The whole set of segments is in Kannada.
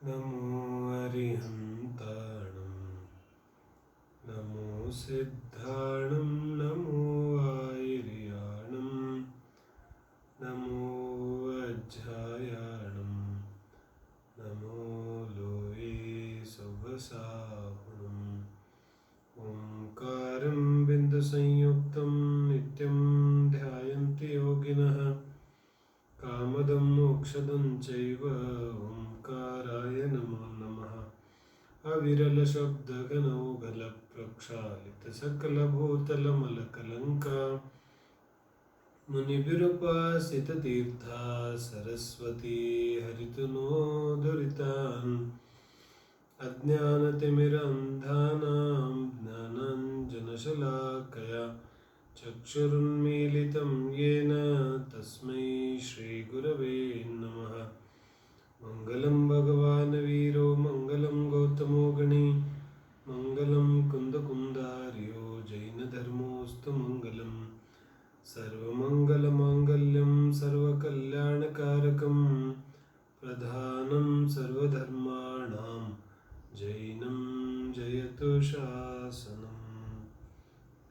नमो अरिहन्ताणं नमो सिद्धाणं नमो आयर्याणं नमो वज्रायाणं नमो लोये सवसाहुणम् ओंकारं बिन्दुसंयुक्तं नित्यं ध्यायन्ति योगिनः कामदं मोक्षदं चैव ओंकाराय नमो नमः अविरलशब्दघनौघलप्रक्षालितसकलभूतलमलकलङ्का मुनिभिरुपासिततीर्था सरस्वती हरितनोदुरितान् अज्ञानतिमिरन्धानां ज्ञानाञ्जनशलाकया चक्षुरुन्मीलितं येन तस्मै श्रीगुरवे नमः। मङ्गलं भगवान् वीरो मङ्गलं गौतमो गणी मङ्गलं कुन्दकुन्दार्यो जैनधर्मोऽस्तु मङ्गलं सर्वमङ्गलमाङ्गल्यं सर्वकल्याणकारकं प्रधानं सर्वधर्माणां जैनं जयतु शासनम्।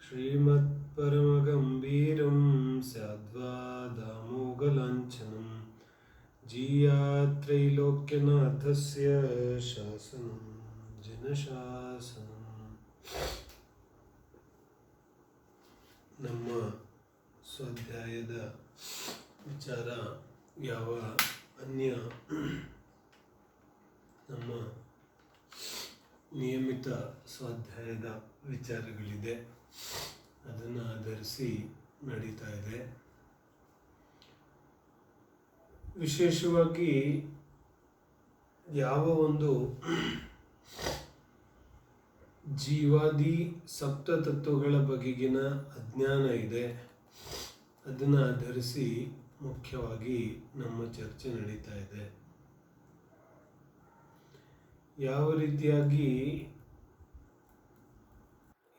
श्रीमत्परमगम्भीरं स्याद्वा दामोगलाञ्छनं जीयात्रैलोक्यनाथस्य शासनं जनशासनं। ನಮ್ಮ ಸ್ವಾಧ್ಯಾಯದ ವಿಚಾರ ಯಾವ ಅನ್ಯ ನಮ್ಮ ನಿಯಮಿತ ಸ್ವಾಧ್ಯಾಯದ ವಿಚಾರಗಳಿದೆ ಅದನ್ನು ಆಧರಿಸಿ ನಡೀತಾ ಇದೆ. ವಿಶೇಷವಾಗಿ ಯಾವ ಒಂದು ಜೀವಾದಿ ಸಪ್ತತತ್ವಗಳ ಬಗೆಗಿನ ಅಜ್ಞಾನ ಇದೆ ಅದನ್ನು ಆಧರಿಸಿ ಮುಖ್ಯವಾಗಿ ನಮ್ಮ ಚರ್ಚೆ ನಡೀತಾ ಇದೆ. ಯಾವ ರೀತಿಯಾಗಿ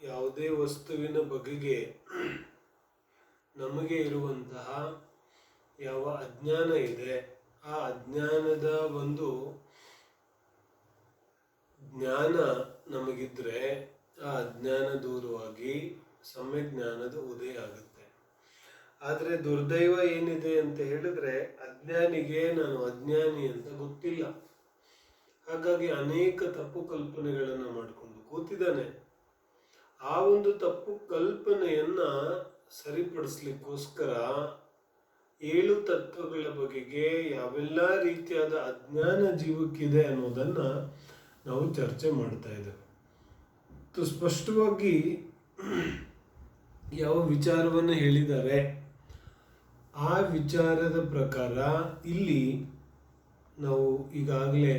ಯಾವುದೇ ವಸ್ತುವಿನ ಬಗೆಗೆ ನಮಗೆ ಇರುವಂತಹ ಯಾವ ಅಜ್ಞಾನ ಇದೆ ಆ ಅಜ್ಞಾನದ ಒಂದು ಜ್ಞಾನ ನಮಗಿದ್ರೆ ಆ ಅಜ್ಞಾನ ದೂರವಾಗಿ ಸಮ್ಯಕ್ ಜ್ಞಾನದ ಉದಯ ಆಗುತ್ತೆ. ಆದರೆ ದುರ್ದೈವ ಏನಿದೆ ಅಂತ ಹೇಳಿದ್ರೆ ಅಜ್ಞಾನಿಗೆ ನಾನು ಅಜ್ಞಾನಿ ಅಂತ ಗೊತ್ತಿಲ್ಲ. ಹಾಗಾಗಿ ಅನೇಕ ತಪ್ಪು ಕಲ್ಪನೆಗಳನ್ನು ಮಾಡಿಕೊಂಡು ಕೂತಿದ್ದಾನೆ. ಆ ಒಂದು ತಪ್ಪು ಕಲ್ಪನೆಯನ್ನ ಸರಿಪಡಿಸ್ಲಿಕ್ಕೋಸ್ಕರ 7 ತತ್ವಗಳ ಬಗೆಗೆ ಯಾವೆಲ್ಲ ರೀತಿಯಾದ ಅಜ್ಞಾನ ಜೀವಕ್ಕಿದೆ ಅನ್ನೋದನ್ನ ನಾವು ಚರ್ಚೆ ಮಾಡ್ತಾ ಇದ್ದೇವೆ. ಸ್ಪಷ್ಟವಾಗಿ ಯಾವ ವಿಚಾರವನ್ನು ಹೇಳಿದ್ದಾರೆ ಆ ವಿಚಾರದ ಪ್ರಕಾರ ಇಲ್ಲಿ ನಾವು ಈಗಾಗಲೇ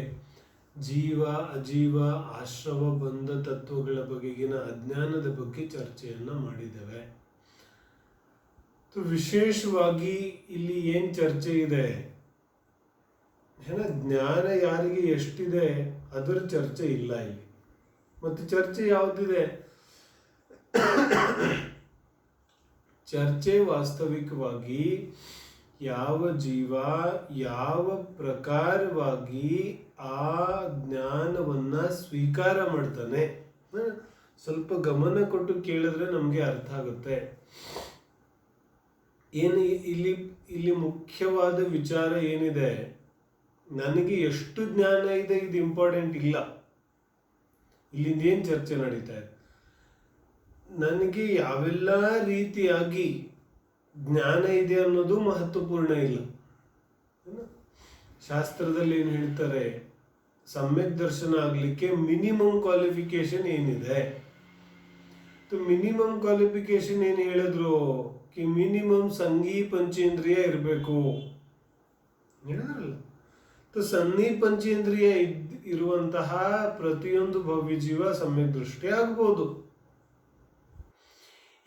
ಜೀವ ಅಜೀವ ಆಶ್ರವ ಬಂಧ ತತ್ವಗಳ ಬಗೆಗಿನ ಅಜ್ಞಾನದ ಬಗ್ಗೆ ಚರ್ಚೆಯನ್ನು ಮಾಡಿದ್ದೇವೆ. ವಿಶೇಷವಾಗಿ ಇಲ್ಲಿ ಏನು ಚರ್ಚೆ ಇದೆ, ಜ್ಞಾನ ಯಾರಿಗೆ ಎಷ್ಟಿದೆ ಅದರ ಚರ್ಚೆ ಇಲ್ಲ ಇಲ್ಲಿ. ಮತ್ತು ಚರ್ಚೆ ಯಾವುದಿದೆ? ಚರ್ಚೆ ವಾಸ್ತವಿಕವಾಗಿ ಯಾವ ಜೀವ ಯಾವ ಪ್ರಕಾರವಾಗಿ ಆ ಜ್ಞಾನವನ್ನ ಸ್ವೀಕಾರ ಮಾಡ್ತಾನೆ. ಸ್ವಲ್ಪ ಗಮನ ಕೊಟ್ಟು ಕೇಳಿದ್ರೆ ನಮಗೆ ಅರ್ಥ ಆಗುತ್ತೆ. ಏನು ಇಲ್ಲಿ ಮುಖ್ಯವಾದ ವಿಚಾರ ಏನಿದೆ, ನನಗೆ ಎಷ್ಟು ಜ್ಞಾನ ಇದೆ ಇದು ಇಂಪಾರ್ಟೆಂಟ್ ಇಲ್ಲ. ಇಲ್ಲಿಂದ ಏನು ಚರ್ಚೆ ನಡೀತಾ ಇದೆ, ನನಗೆ ಯಾವೆಲ್ಲ ರೀತಿಯಾಗಿ ಜ್ಞಾನ ಇದೆ ಅನ್ನೋದು ಮಹತ್ವಪೂರ್ಣ ಇಲ್ಲ. ಶಾಸ್ತ್ರದಲ್ಲಿ ಏನು ಹೇಳ್ತಾರೆ, ಸಮ್ಯಕ್ ದರ್ಶನ ಆಗಲಿಕ್ಕೆ ಮಿನಿಮಮ್ ಕ್ವಾಲಿಫಿಕೇಶನ್ ಏನಿದೆ. ಮಿನಿಮಮ್ ಕ್ವಾಲಿಫಿಕೇಶನ್ ಏನು ಹೇಳಿದ್ರು, ಕಿ ಮಿನಿಮಮ್ ಸಂಘಿ ಪಂಚೇಂದ್ರಿಯ ಇರಬೇಕು ಹೇಳಿದ್ರಲ್ಲ. ಸಂಘಿ ಪಂಚೇಂದ್ರಿಯ ಇರುವಂತಹ ಪ್ರತಿಯೊಂದು ಭವ್ಯ ಜೀವ ಸಮ್ಯಕ್ ದೃಷ್ಟಿ ಆಗ್ಬೋದು.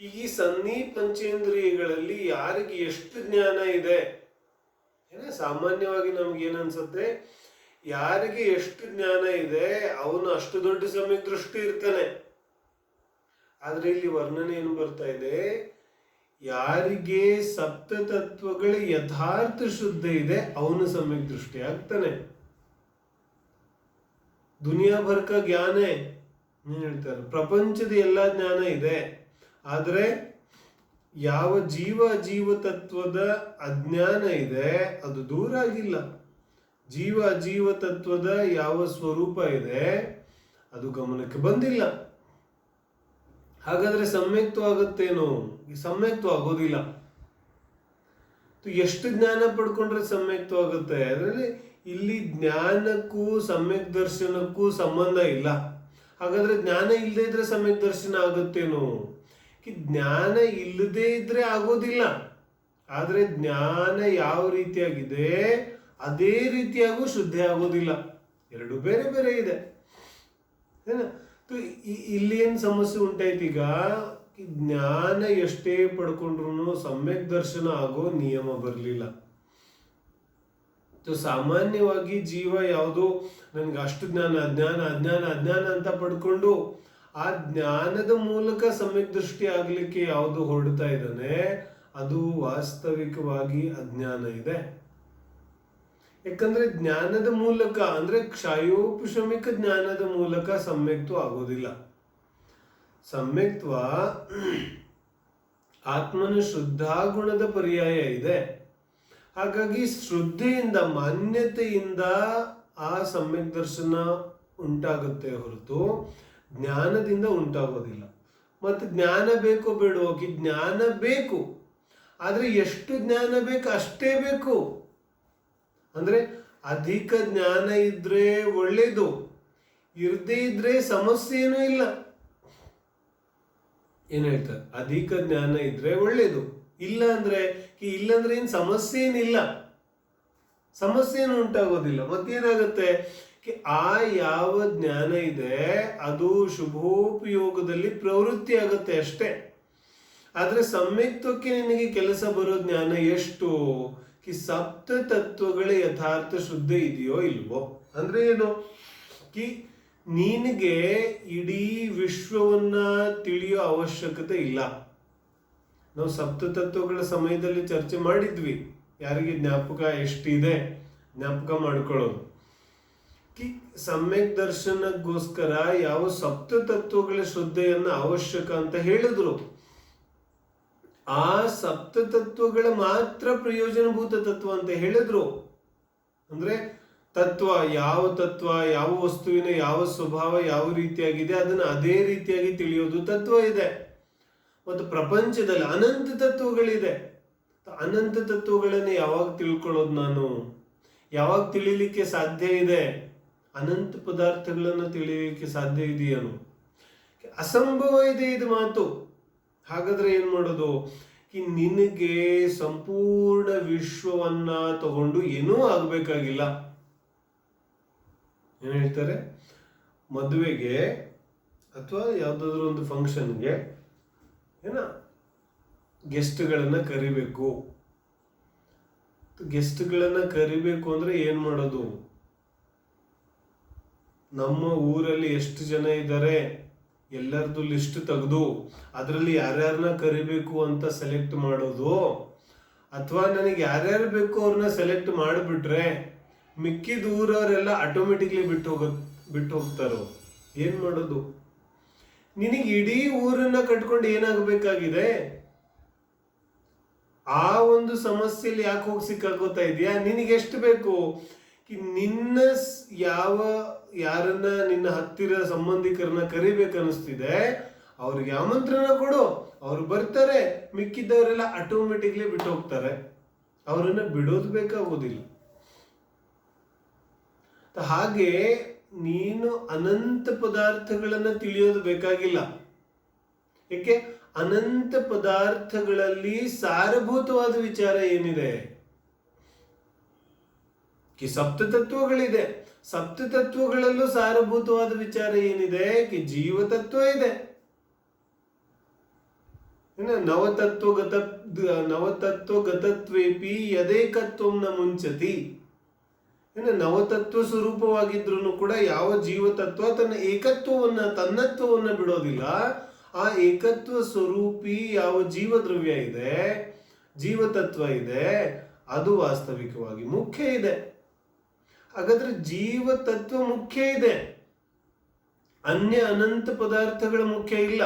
ಈ ಸನ್ನಿ ಪಂಚೇಂದ್ರಿಯಗಳಲ್ಲಿ ಯಾರಿಗೆ ಎಷ್ಟು ಜ್ಞಾನ ಇದೆ, ಸಾಮಾನ್ಯವಾಗಿ ನಮ್ಗೇನನ್ಸುತ್ತೆ, ಯಾರಿಗೆ ಎಷ್ಟು ಜ್ಞಾನ ಇದೆ ಅವನು ಅಷ್ಟು ದೊಡ್ಡ ಸಮ್ಯಕ್ ದೃಷ್ಟಿ ಇರ್ತಾನೆ. ಆದ್ರೆ ಇಲ್ಲಿ ವರ್ಣನೆ ಏನು ಬರ್ತಾ ಇದೆ, ಯಾರಿಗೆ ಸಪ್ತತತ್ವಗಳ ಯಥಾರ್ಥ ಶುದ್ಧ ಇದೆ ಅವನು ಸಮ್ಯಕ್ ದೃಷ್ಟಿ ಆಗ್ತಾನೆ. ದುನಿಯಾ ಭರ್ ಕಾ ಜ್ಞಾನ ಹೇಳ್ತಾರೆ, ಪ್ರಪಂಚದ ಎಲ್ಲ ಜ್ಞಾನ ಇದೆ. ಆದರೆ ಯಾವ ಜೀವ ಅಜೀವ ತತ್ವದ ಅಜ್ಞಾನ ಇದೆ ಅದು ದೂರ ಆಗಿಲ್ಲ. ಜೀವ ಅಜೀವ ತತ್ವದ ಯಾವ ಸ್ವರೂಪ ಇದೆ ಅದು ಗಮನಕ್ಕೆ ಬಂದಿಲ್ಲ. ಹಾಗಾದ್ರೆ ಸಮ್ಯಕ್ತ್ವ ಆಗುತ್ತೇನೋ? ಸಮ್ಯಕ್ತ್ವ ಆಗೋದಿಲ್ಲ. ಎಷ್ಟು ಜ್ಞಾನ ಪಡ್ಕೊಂಡ್ರೆ ಸಮ್ಯಕ್ತ್ವ ಆಗುತ್ತೆ? ಅದರಲ್ಲಿ ಇಲ್ಲಿ ಜ್ಞಾನಕ್ಕೂ ಸಮ್ಯಕ್ ದರ್ಶನಕ್ಕೂ ಸಂಬಂಧ ಇಲ್ಲ. ಹಾಗಾದ್ರೆ ಜ್ಞಾನ ಇಲ್ಲದೆ ಇದ್ರೆ ಸಮ್ಯಕ್ ದರ್ಶನ ಆಗುತ್ತೇನೋ? ಜ್ಞಾನ ಇಲ್ಲದೆ ಇದ್ರೆ ಆಗೋದಿಲ್ಲ. ಆದ್ರೆ ಜ್ಞಾನ ಯಾವ ರೀತಿಯಾಗಿದೆ ಅದೇ ರೀತಿಯಾಗೂ ಶುದ್ಧಿ ಆಗೋದಿಲ್ಲ. ಎರಡು ಬೇರೆ ಬೇರೆ ಇದೆ. ಇಲ್ಲಿ ಏನ್ ಸಮಸ್ಯೆ ಉಂಟಾಯ್ತು? ಈಗ ಜ್ಞಾನ ಎಷ್ಟೇ ಪಡ್ಕೊಂಡ್ರು ಸಮ್ಯಕ್ ದರ್ಶನ ಆಗೋ ನಿಯಮ ಬರಲಿಲ್ಲ. ಸಾಮಾನ್ಯವಾಗಿ ಜೀವ ಯಾವುದು ನನ್ಗೆ ಅಷ್ಟು ಜ್ಞಾನ ಅಜ್ಞಾನ ಅಜ್ಞಾನ ಅಜ್ಞಾನ ಅಂತ ಪಡ್ಕೊಂಡು ಆ ಜ್ಞಾನದ ಮೂಲಕ ಸಮ್ಯಕ್ ದೃಷ್ಟಿ ಆಗ್ಲಿಕ್ಕೆ ಯಾವುದು ಹೊರಡ್ತಾ ಇದ್ದಾನೆ ಅದು ವಾಸ್ತವಿಕವಾಗಿ ಅಜ್ಞಾನ ಇದೆ. ಯಾಕಂದ್ರೆ ಜ್ಞಾನದ ಮೂಲಕ ಅಂದ್ರೆ ಕ್ಷಯೋಪಶಮಿಕ ಜ್ಞಾನದ ಮೂಲಕ ಸಮ್ಯಕ್ತ್ವ ಆಗೋದಿಲ್ಲ. ಸಮ್ಯಕ್ತ್ವ ಆತ್ಮನ ಶುದ್ಧಾಗುಣದ ಪರ್ಯಾಯ ಇದೆ. ಹಾಗಾಗಿ ಶ್ರದ್ಧೆಯಿಂದ ಮಾನ್ಯತೆಯಿಂದ ಆ ಸಮ್ಯಕ್ ದರ್ಶನ ಉಂಟಾಗುತ್ತೆ ಹೊರತು ಜ್ಞಾನದಿಂದ ಉಂಟಾಗೋದಿಲ್ಲ. ಮತ್ತೆ ಜ್ಞಾನ ಬೇಕೋ ಬೇಡೋ? ಜ್ಞಾನ ಬೇಕು, ಆದ್ರೆ ಎಷ್ಟು ಜ್ಞಾನ ಬೇಕು ಅಷ್ಟೇ ಬೇಕು. ಅಂದ್ರೆ ಅಧಿಕ ಜ್ಞಾನ ಇದ್ರೆ ಒಳ್ಳೇದು, ಇರದೇ ಇದ್ರೆ ಸಮಸ್ಯೆ ಏನೂ ಇಲ್ಲ. ಏನ್ ಹೇಳ್ತಾರೆ? ಅಧಿಕ ಜ್ಞಾನ ಇದ್ರೆ ಒಳ್ಳೇದು, ಇಲ್ಲಾಂದ್ರೆ ಏನ್ ಸಮಸ್ಯೆ ಏನಿಲ್ಲ, ಸಮಸ್ಯೆ ಏನು ಉಂಟಾಗೋದಿಲ್ಲ. ಮತ್ತೇನಾಗತ್ತೆ? ಆ ಯಾವ ಜ್ಞಾನ ಇದೆ ಅದು ಶುಭೋಪಯೋಗದಲ್ಲಿ ಪ್ರವೃತ್ತಿ ಆಗುತ್ತೆ ಅಷ್ಟೇ. ಆದ್ರೆ ಸಮ್ಯಕ್ತ್ವಕ್ಕೆ ನಿನಗೆ ಕೆಲಸ ಬರೋ ಜ್ಞಾನ ಎಷ್ಟು? ಸಪ್ತ ತತ್ವಗಳ ಯಥಾರ್ಥ ಶುದ್ಧ ಇದೆಯೋ ಇಲ್ವೋ? ಅಂದ್ರೆ ಏನು? ನಿನಗೆ ಇಡೀ ವಿಶ್ವವನ್ನ ತಿಳಿಯೋ ಅವಶ್ಯಕತೆ ಇಲ್ಲ. ನಾವು ಸಪ್ತ ತತ್ವಗಳ ಸಮಯದಲ್ಲಿ ಚರ್ಚೆ ಮಾಡಿದ್ವಿ. ಯಾರಿಗೆ ಜ್ಞಾಪಕ ಎಷ್ಟಿದೆ ಜ್ಞಾಪಕ ಮಾಡ್ಕೊಳ್ಳೋದು. ಸಮ್ಯಕ್ ದರ್ಶನಕ್ಕೋಸ್ಕರ ಯಾವ ಸಪ್ತ ತತ್ವಗಳ ಶ್ರದ್ಧೆಯನ್ನ ಅವಶ್ಯಕ ಅಂತ ಹೇಳಿದ್ರು. ಆ ಸಪ್ತ ತತ್ವಗಳ ಮಾತ್ರ ಪ್ರಯೋಜನಭೂತ ತತ್ವ ಅಂತ ಹೇಳಿದ್ರು. ಅಂದ್ರೆ ತತ್ವ ಯಾವ ವಸ್ತುವಿನ ಯಾವ ಸ್ವಭಾವ ಯಾವ ರೀತಿಯಾಗಿದೆ ಅದನ್ನ ಅದೇ ರೀತಿಯಾಗಿ ತಿಳಿಯೋದು ತತ್ವ ಇದೆ. ಮತ್ತು ಪ್ರಪಂಚದಲ್ಲಿ ಅನಂತ ತತ್ವಗಳಿದೆ. ಅನಂತ ತತ್ವಗಳನ್ನು ಯಾವಾಗ ತಿಳ್ಕೊಳ್ಳೋದು? ನಾನು ಯಾವಾಗ ತಿಳಿಲಿಕ್ಕೆ ಸಾಧ್ಯ ಇದೆ? ಅನಂತ ಪದಾರ್ಥಗಳನ್ನು ತಿಳಿಲಿಕ್ಕೆ ಸಾಧ್ಯ ಇದೆಯೇನು? ಅಸಂಭವ ಇದೆ ಇದು ಮಾತು. ಹಾಗಾದ್ರೆ ಏನ್ ಮಾಡೋದು? ನಿನಗೆ ಸಂಪೂರ್ಣ ವಿಶ್ವವನ್ನ ತಗೊಂಡು ಏನೂ ಆಗ್ಬೇಕಾಗಿಲ್ಲ. ಏನ್ ಹೇಳ್ತಾರೆ? ಮದುವೆಗೆ ಅಥವಾ ಯಾವ್ದಾದ್ರು ಒಂದು ಫಂಕ್ಷನ್ಗೆ ಗೆಸ್ಟ್ಗಳನ್ನ ಕರಿಬೇಕು. ಗೆಸ್ಟ್ಗಳನ್ನ ಕರಿಬೇಕು ಅಂದ್ರೆ ಏನ್ ಮಾಡೋದು? ನಮ್ಮ ಊರಲ್ಲಿ ಎಷ್ಟು ಜನ ಇದ್ದಾರೆ ಎಲ್ಲರದು ಲಿಸ್ಟ್ ತೆಗೆದು ಅದರಲ್ಲಿ ಯಾರ್ಯಾರನ್ನ ಕರಿಬೇಕು ಅಂತ ಸೆಲೆಕ್ಟ್ ಮಾಡೋದು, ಅಥವಾ ನನಗೆ ಯಾರ್ಯಾರು ಬೇಕು ಅವ್ರನ್ನ ಸೆಲೆಕ್ಟ್ ಮಾಡಿಬಿಟ್ರೆ ಮಿಕ್ಕಿದ ಊರವರೆಲ್ಲ ಆಟೋಮೆಟಿಕ್ಲಿ ಬಿಟ್ಟು ಹೋಗ್ತಾರೋ? ಏನ್ ಮಾಡೋದು? ನಿನಗೆ ಇಡೀ ಊರನ್ನ ಕಟ್ಕೊಂಡು ಏನಾಗಬೇಕಾಗಿದೆ? ಆ ಒಂದು ಸಮಸ್ಯೆಯಲ್ಲಿ ಯಾಕೆ ಹೋಗಿ ಸಿಕ್ಕಾಕೋತಾ ಇದೆಯಾ? ನಿನಗೆ ಎಷ್ಟು ಬೇಕು? ನಿನ್ನ ಯಾರನ್ನ ನಿನ್ನ ಹತ್ತಿರ ಸಂಬಂಧಿಕರನ್ನ ಕರಿಬೇಕನ್ನಿಸ್ತಿದೆ ಅವ್ರಿಗೆ ಆಮಂತ್ರಣ ಕೊಡು, ಅವ್ರು ಬರ್ತಾರೆ. ಮಿಕ್ಕಿದ್ದವರೆಲ್ಲ ಆಟೋಮೆಟಿಕ್ಲಿ ಬಿಟ್ಟು ಹೋಗ್ತಾರೆ. ಅವರನ್ನ ಬಿಡೋದು ಬೇಕಾಗೋದಿಲ್ಲ. ಹಾಗೆ ನೀನು ಅನಂತ ಪದಾರ್ಥಗಳನ್ನ ತಿಳಿಯೋದು ಬೇಕಾಗಿಲ್ಲ. ಏಕೆ? ಅನಂತ ಪದಾರ್ಥಗಳಲ್ಲಿ ಸಾರಭೂತವಾದ ವಿಚಾರ ಏನಿದೆ? ಸಪ್ತ ತತ್ವಗಳಿದೆ. ಸಪ್ತ ತತ್ವಗಳಲ್ಲೂ ಸಾರಭೂತವಾದ ವಿಚಾರ ಏನಿದೆ? ಜೀವತತ್ವ ಇದೆ. ನವತತ್ವಗತತ್ವೇಪಿ ಯದೇಕತ್ವಂ ನ ಮುಂಚತಿ. ನವತತ್ವ ಸ್ವರೂಪವಾಗಿದ್ರು ಕೂಡ ಯಾವ ಜೀವತತ್ವ ತನ್ನ ಏಕತ್ವವನ್ನ ತನ್ನತ್ವವನ್ನ ಬಿಡೋದಿಲ್ಲ. ಆ ಏಕತ್ವ ಸ್ವರೂಪಿ ಯಾವ ಜೀವದ್ರವ್ಯ ಇದೆ, ಜೀವತತ್ವ ಇದೆ, ಅದು ವಾಸ್ತವಿಕವಾಗಿ ಮುಖ್ಯ ಇದೆ. ಹಾಗಾದ್ರೆ ಜೀವತತ್ವ ಮುಖ್ಯ ಇದೆ. ಅನ್ಯ ಅನಂತ ಪದಾರ್ಥಗಳ ಮುಖ್ಯ ಇಲ್ಲ,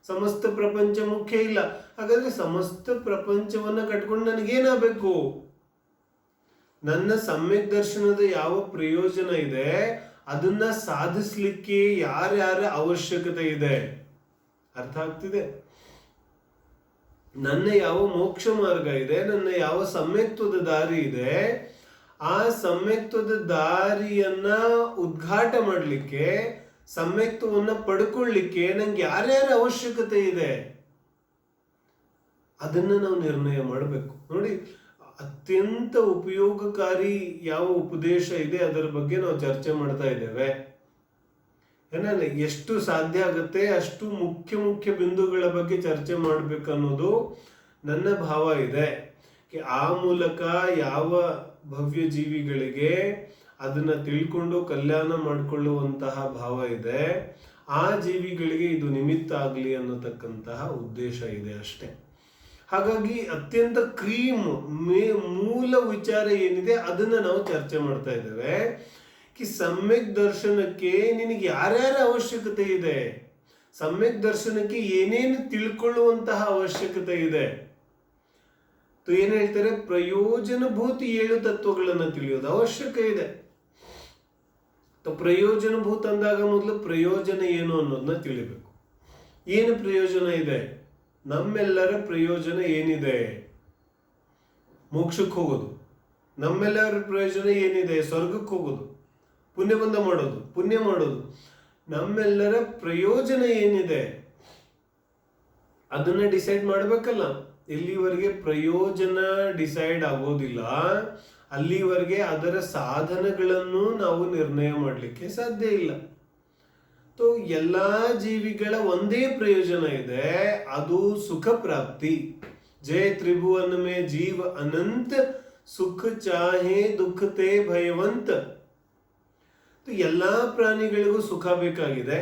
ಸಮಸ್ತ ಪ್ರಪಂಚ ಮುಖ್ಯ ಇಲ್ಲ. ಹಾಗಾದ್ರೆ ಸಮಸ್ತ ಪ್ರಪಂಚವನ್ನ ಕಟ್ಕೊಂಡು ನನಗೇನಾಗಬೇಕು? ನನ್ನ ಸಮ್ಯಕ್ ದರ್ಶನದ ಯಾವ ಪ್ರಯೋಜನ ಇದೆ ಅದನ್ನ ಸಾಧಿಸ್ಲಿಕ್ಕೆ ಯಾರ್ಯಾರ ಅವಶ್ಯಕತೆ ಇದೆ ಅರ್ಥ ಆಗ್ತಿದೆ? ನನ್ನ ಯಾವ ಮೋಕ್ಷ ಮಾರ್ಗ ಇದೆ, ನನ್ನ ಯಾವ ಸಮ್ಯಕ್ತ್ವದ ದಾರಿ ಇದೆ, ಆ ಸಮ್ಯಕ್ತ್ವದ ದಾರಿಯನ್ನ ಉದ್ಘಾಟ ಮಾಡಲಿಕ್ಕೆ, ಸಮ್ಯಕ್ತ್ವವನ್ನ ಪಡ್ಕೊಳ್ಳಿಕ್ಕೆ ನಂಗೆ ಯಾರ್ಯಾರ ಅವಶ್ಯಕತೆ ಇದೆ ಅದನ್ನ ನಾವು ನಿರ್ಣಯ ಮಾಡಬೇಕು. ನೋಡಿ, ಅತ್ಯಂತ ಉಪಯೋಗಕಾರಿ ಯಾವ ಉಪದೇಶ ಇದೆ ಅದರ ಬಗ್ಗೆ ನಾವು ಚರ್ಚೆ ಮಾಡ್ತಾ ಇದ್ದೇವೆ. ಏನಾದ್ರೆ ಎಷ್ಟು ಸಾಧ್ಯ ಆಗುತ್ತೆ ಅಷ್ಟು ಮುಖ್ಯ ಮುಖ್ಯ ಬಿಂದುಗಳ ಬಗ್ಗೆ ಚರ್ಚೆ ಮಾಡಬೇಕನ್ನೋದು ನನ್ನ ಭಾವ ಇದೆ. ಆ ಮೂಲಕ ಯಾವ ಭವ್ಯ ಜೀವಿಗಳಿಗೆ ಅದನ್ನ ತಿಳ್ಕೊಂಡು ಕಲ್ಯಾಣ ಮಾಡಿಕೊಳ್ಳುವಂತಹ ಭಾವ ಇದೆ, ಆ ಜೀವಿಗಳಿಗೆ ಇದು ನಿಮಿತ್ತ ಆಗಲಿ ಅನ್ನತಕ್ಕಂತಹ ಉದ್ದೇಶ ಇದೆ ಅಷ್ಟೇ. ಹಾಗಾಗಿ ಅತ್ಯಂತ ಮೂಲ ವಿಚಾರ ಏನಿದೆ ಅದನ್ನ ನಾವು ಚರ್ಚೆ ಮಾಡ್ತಾ ಇದ್ದೇವೆ. ಸಮ್ಯಕ್ ದರ್ಶನಕ್ಕೆ ನಿನಗೆ ಯಾರ್ಯಾರ ಅವಶ್ಯಕತೆ ಇದೆ, ಸಮ್ಯಕ್ ದರ್ಶನಕ್ಕೆ ಏನೇನು ತಿಳ್ಕೊಳ್ಳುವಂತಹ ಅವಶ್ಯಕತೆ ಇದೆ. ಏನ್ ಹೇಳ್ತಾರೆ, ಪ್ರಯೋಜನಭೂತ 7 ತತ್ವಗಳನ್ನ ತಿಳಿಯೋದು ಅವಶ್ಯಕ ಇದೆ. ಪ್ರಯೋಜನಭೂತ ಅಂದಾಗ ಮೊದಲು ಪ್ರಯೋಜನ ಏನು ಅನ್ನೋದನ್ನ ತಿಳಿಬೇಕು. ಏನು ಪ್ರಯೋಜನ ಇದೆ? ನಮ್ಮೆಲ್ಲರ ಪ್ರಯೋಜನ ಏನಿದೆ? ಮೋಕ್ಷಕ್ಕೆ ಹೋಗೋದು. ನಮ್ಮೆಲ್ಲರ ಪ್ರಯೋಜನ ಏನಿದೆ? ಸ್ವರ್ಗಕ್ಕೆ ಹೋಗೋದು, ಪುಣ್ಯ ಮಾಡೋದು. ನಮ್ಮೆಲ್ಲರ ಪ್ರಯೋಜನ ಏನಿದೆ ಅದನ್ನ ಡಿಸೈಡ್ ಮಾಡ್ಬೇಕಲ್ಲ. ಇಲ್ಲಿವರೆಗೆ ಪ್ರಯೋಜನ ಡಿಸೈಡ್ ಆಗೋದಿಲ್ಲ, ಅಲ್ಲಿವರೆಗೆ ಅದರ ಸಾಧನಗಳನ್ನು ನಾವು ನಿರ್ಣಯ ಮಾಡಲಿಕ್ಕೆ ಸಾಧ್ಯ ಇಲ್ಲ. ಎಲ್ಲಾ ಜೀವಿಗಳ ಒಂದೇ ಪ್ರಯೋಜನ ಇದೆ, ಅದು ಸುಖ ಪ್ರಾಪ್ತಿ. ಜಯ ತ್ರಿಭುವನ್ ಮೇ ಜೀವ ಅನಂತ ಸುಖ ಚಾಹೆ ದುಃಖತೆ ಭಯವಂತ. ಎಲ್ಲಾ ಪ್ರಾಣಿಗಳಿಗೂ ಸುಖ ಬೇಕಾಗಿದೆ.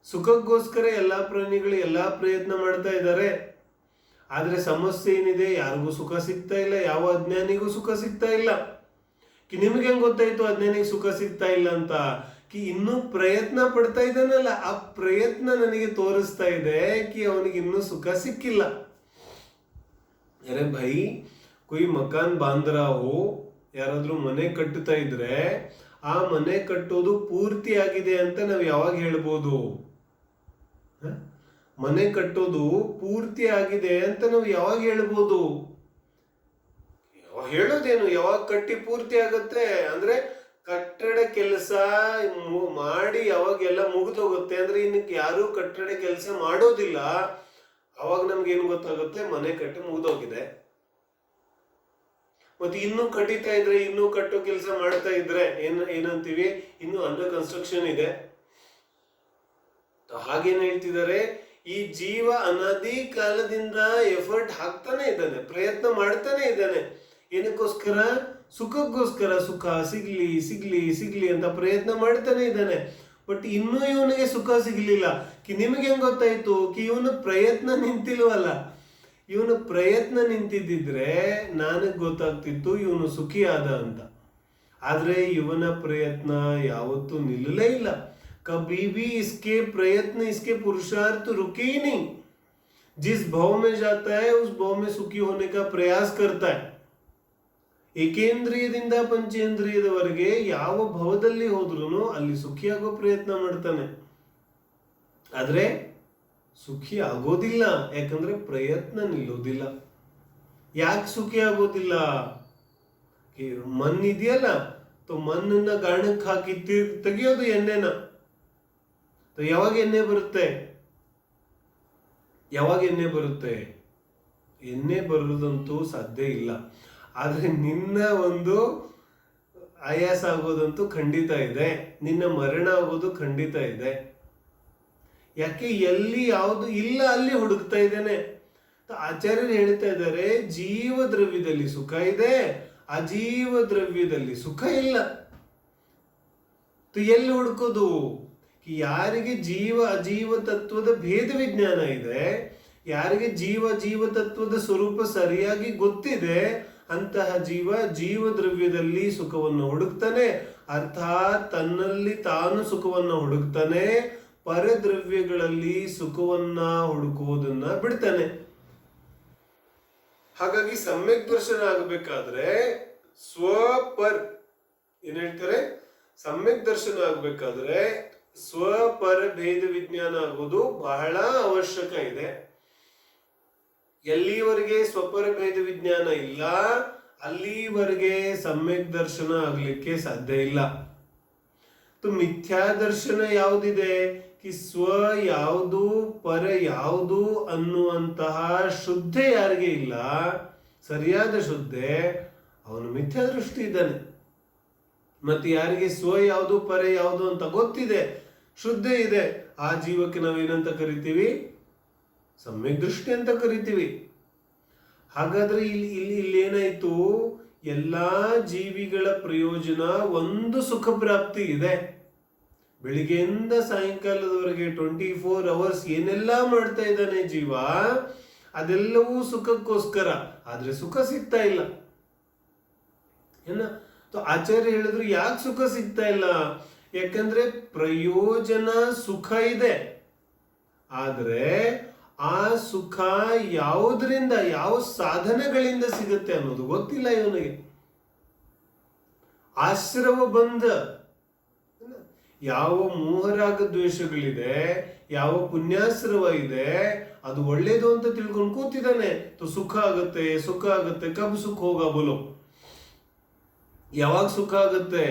ಸುಖಕ್ಕೋಸ್ಕರ ಎಲ್ಲಾ ಪ್ರಾಣಿಗಳು ಎಲ್ಲಾ ಪ್ರಯತ್ನ ಮಾಡ್ತಾ ಇದ್ದಾರೆ. ಆದ್ರೆ ಸಮಸ್ಯೆ ಏನಿದೆ, ಯಾರಿಗೂ ಸುಖ ಸಿಗ್ತಾ ಇಲ್ಲ, ಯಾವ ಅಜ್ಞಾನಿಗೂ ಸುಖ ಸಿಗ್ತಾ ಇಲ್ಲ. ನಿಮ್ಗೆ ಹೆಂಗ್ ಗೊತ್ತಾಯ್ತು ಅಜ್ಞಾನಿಗೆ ಸುಖ ಸಿಗ್ತಾ ಇಲ್ಲ ಅಂತ? ಇನ್ನೂ ಪ್ರಯತ್ನ ಪಡ್ತಾ ಇದ್ದಾನಲ್ಲ, ಆ ಪ್ರಯತ್ನ ನನಗೆ ತೋರಿಸ್ತಾ ಇದೆ ಅವನಿಗೆ ಇನ್ನೂ ಸುಖ ಸಿಕ್ಕಿಲ್ಲ. ಅರೆ ಭೈ, ಕೊಯ್ ಮಕಾನ್ ಬಾಂದ್ರ ಹೋ, ಯಾರಾದ್ರೂ ಮನೆ ಕಟ್ಟುತ್ತಾ ಇದ್ರೆ ಆ ಮನೆ ಕಟ್ಟೋದು ಪೂರ್ತಿ ಆಗಿದೆ ಅಂತ ನಾವು ಯಾವಾಗ ಹೇಳ್ಬೋದು? ಮನೆ ಕಟ್ಟೋದು ಪೂರ್ತಿ ಆಗಿದೆ ಅಂತ ನಾವು ಯಾವಾಗ ಹೇಳ್ಬೋದು? ಹೇಳೋದೇನು, ಯಾವಾಗ ಕಟ್ಟಿ ಪೂರ್ತಿ ಆಗತ್ತೆ ಅಂದ್ರೆ ಕಟ್ಟಡ ಕೆಲಸ ಮಾಡಿ ಯಾವಾಗೆಲ್ಲ ಮುಗಿದೋಗುತ್ತೆ ಅಂದ್ರೆ ಇನ್ನಕ್ಕೆ ಯಾರು ಕಟ್ಟಡ ಕೆಲಸ ಮಾಡೋದಿಲ್ಲ, ಅವಾಗ ನಮ್ಗೆ ಏನು ಗೊತ್ತಾಗುತ್ತೆ? ಮನೆ ಕಟ್ಟಿ ಮುಗಿದೋಗಿದೆ. ಮತ್ತೆ ಇನ್ನೂ ಕಟ್ಟಿತಾ ಇದ್ರೆ, ಇನ್ನೂ ಕಟ್ಟೋ ಕೆಲಸ ಮಾಡ್ತಾ ಇದ್ರೆ ಏನಂತೀವಿ? ಇನ್ನು ಅಂಡರ್ ಕನ್ಸ್ಟ್ರಕ್ಷನ್ ಇದೆ. ಹಾಗೇನ್ ಹೇಳ್ತಿದ್ದಾರೆ, ಈ ಜೀವ ಅನಾದಿ ಕಾಲದಿಂದ ಎಫರ್ಟ್ ಹಾಕ್ತಾನೆ ಇದ್ದಾನೆ, ಪ್ರಯತ್ನ ಮಾಡ್ತಾನೆ ಇದ್ದಾನೆ. ಏನಕ್ಕೋಸ್ಕರ? ಸುಖಕ್ಕೋಸ್ಕರ. ಸುಖ ಸಿಗ್ಲಿ ಸಿಗ್ಲಿ ಸಿಗ್ಲಿ ಅಂತ ಪ್ರಯತ್ನ ಮಾಡ್ತಾನೆ ಇದ್ದಾನೆ. ಬಟ್ ಇನ್ನೂ ಇವನಿಗೆ ಸುಖ ಸಿಗ್ಲಿಲ್ಲ. ನಿಮಗೆ ಹೆಂಗ್ ಗೊತ್ತಾಯ್ತು? ಇವನು ಪ್ರಯತ್ನ ನಿಂತಿಲ್ವಲ್ಲ. ಇವನು ಪ್ರಯತ್ನ ನಿಂತಿದ್ದಿದ್ರೆ ನನಗ್ ಗೊತ್ತಾಗ್ತಿತ್ತು ಇವನು ಸುಖಿ ಆದ ಅಂತ. ಆದ್ರೆ ಇವನ ಪ್ರಯತ್ನ ಯಾವತ್ತೂ ನಿಲ್ಲಲೇ ಇಲ್ಲ. कभी भी इसके प्रयत्न, इसके पुरुषार्थ रुके ही नहीं. जिस भाव में जाता है उस भाव में सुखी होने का प्रयास करता है. ಏಕೇಂದ್ರಿಯದಿಂದ ಪಂಚೇಂದ್ರಿಯದವರೆಗೆ ಯಾವ ಭಾವದಲ್ಲಿ ಹೋದ್ರೂ ಅಲ್ಲಿ ಸುಖಿಯಾಗೋ ಪ್ರಯತ್ನ ಮಾಡ್ತಾನೆ. ಆದ್ರೆ ಸುಖಿ ಆಗೋದಿಲ್ಲ, ಯಾಕಂದ್ರೆ ಪ್ರಯತ್ನ ನಿಲ್ಲೋದಿಲ್ಲ. ಯಾಕೆ ಸುಖಿ ಆಗೋದಿಲ್ಲ? ಮಣ್ಣು ಇದೆಯಲ್ಲ, ಮಣ್ಣನ್ನ ಗಾಣಕ್ಕೆ ಹಾಕಿ ತೆಗಿಯೋದು ಎಣ್ಣೆನ. ಯಾವಾಗ ಎಣ್ಣೆ ಬರುತ್ತೆ? ಎಣ್ಣೆ ಬರುವುದಂತೂ ಸಾಧ್ಯ ಇಲ್ಲ. ಆದ್ರೆ ನಿನ್ನ ಒಂದು ಆಯಾಸ ಆಗೋದಂತೂ ಖಂಡಿತ ಇದೆ, ನಿನ್ನ ಮರಣ ಆಗೋದು ಖಂಡಿತ ಇದೆ. ಯಾಕೆ? ಎಲ್ಲಿ ಯಾವುದು ಇಲ್ಲ ಅಲ್ಲಿ ಹುಡುಕ್ತಾ ಇದ್ದೇನೆ. ಆಚಾರ್ಯರು ಹೇಳ್ತಾ ಇದ್ದಾರೆ, ಜೀವ ದ್ರವ್ಯದಲ್ಲಿ ಸುಖ ಇದೆ, ಅಜೀವ ದ್ರವ್ಯದಲ್ಲಿ ಸುಖ ಇಲ್ಲ. ಎಲ್ಲಿ ಹುಡುಕೋದು? ಯಾರಿಗೆ ಜೀವ ಅಜೀವ ತತ್ವದ ಭೇದ ವಿಜ್ಞಾನ ಇದೆ, ಯಾರಿಗೆ ಜೀವ ತತ್ವದ ಸ್ವರೂಪ ಸರಿಯಾಗಿ ಗೊತ್ತಿದೆ, ಅಂತಹ ಜೀವ ದ್ರವ್ಯದಲ್ಲಿ ಸುಖವನ್ನು ಹುಡುಕ್ತಾನೆ, ಅರ್ಥಾತ್ ತನ್ನಲ್ಲಿ ತಾನು ಸುಖವನ್ನ ಹುಡುಕ್ತಾನೆ, ಪರದ್ರವ್ಯಗಳಲ್ಲಿ ಸುಖವನ್ನ ಹುಡುಕುವುದನ್ನ ಬಿಡ್ತಾನೆ. ಹಾಗಾಗಿ ಸಮ್ಯಕ್ ದರ್ಶನ ಆಗಬೇಕಾದ್ರೆ ಸ್ವಪರ್ ಏನ್ ಹೇಳ್ತಾರೆ, ಸಮ್ಯಕ್ ದರ್ಶನ ಆಗ್ಬೇಕಾದ್ರೆ ಸ್ವಪರ ಭೇದ ವಿಜ್ಞಾನ ಆಗೋದು ಬಹಳ ಅವಶ್ಯಕ ಇದೆ. ಎಲ್ಲಿವರೆಗೆ ಸ್ವಪರ ಭೇದ ವಿಜ್ಞಾನ ಇಲ್ಲ ಅಲ್ಲಿವರೆಗೆ ಸಮ್ಯಕ್ ದರ್ಶನ ಆಗ್ಲಿಕ್ಕೆ ಸಾಧ್ಯ ಇಲ್ಲ. ಮಿಥ್ಯಾ ದರ್ಶನ ಯಾವುದಿದೆ, ಕಿ ಸ್ವ ಯಾವುದು ಪರ ಯಾವುದು ಅನ್ನುವಂತಹ ಶುದ್ಧೆ ಯಾರಿಗೆ ಇಲ್ಲ, ಸರಿಯಾದ ಶುದ್ಧೆ, ಅವನು ಮಿಥ್ಯಾ ದೃಷ್ಟಿ ಇದ್ದಾನೆ. ಮತ್ತೆ ಯಾರಿಗೆ ಸ್ವ ಯಾವುದು ಪರ ಯಾವುದು ಅಂತ ಗೊತ್ತಿದೆ, ಶುದ್ಧೆ ಇದೆ, ಆ ಜೀವಕ್ಕೆ ನಾವೇನಂತ ಕರಿತೀವಿ, ಸಮ್ಯಕ್ ದೃಷ್ಟಿ ಅಂತ ಕರಿತೀವಿ. ಹಾಗಾದ್ರೆ ಇಲ್ಲಿ ಏನಾಯ್ತು, ಎಲ್ಲಾ ಜೀವಿಗಳ ಪ್ರಯೋಜನ ಒಂದು ಸುಖ ಪ್ರಾಪ್ತಿ ಇದೆ. ಬೆಳಿಗ್ಗೆಯಿಂದ ಸಾಯಂಕಾಲದವರೆಗೆ 24 hours ಏನೆಲ್ಲ ಮಾಡ್ತಾ ಇದ್ದಾನೆ ಜೀವ, ಅದೆಲ್ಲವೂ ಸುಖಕ್ಕೋಸ್ಕರ. ಆದ್ರೆ ಸುಖ ಸಿಗ್ತಾ ಇಲ್ಲ. ಏನ ಆಚಾರ್ಯ ಹೇಳಿದ್ರು ಯಾಕೆ ಸುಖ ಸಿಗ್ತಾ ಇಲ್ಲ, ಯಾಕಂದ್ರೆ ಪ್ರಯೋಜನ ಸುಖ ಇದೆ, ಆದ್ರೆ ಆ ಸುಖ ಯಾವುದರಿಂದ, ಯಾವ ಸಾಧನೆಗಳಿಂದ ಸಿಗುತ್ತೆ ಅನ್ನೋದು ಗೊತ್ತಿಲ್ಲ ಇವನಿಗೆ. ಆಶ್ರವ ಬಂಧ, ಯಾವ ಮೋಹರಾಗ ದ್ವೇಷಗಳಿದೆ, ಯಾವ ಪುಣ್ಯಾಶ್ರವ ಇದೆ, ಅದು ಒಳ್ಳೇದು ಅಂತ ತಿಳ್ಕೊಂಡು ಕೂತಿದ್ದಾನೆ. ಸುಖ ಆಗುತ್ತೆ, ಸುಖ ಆಗುತ್ತೆ, ಕಬ್ ಸುಖ ಹೋಗ ಬೋಲೋ. ಯಾವಾಗ ಸುಖ ಆಗುತ್ತೆ,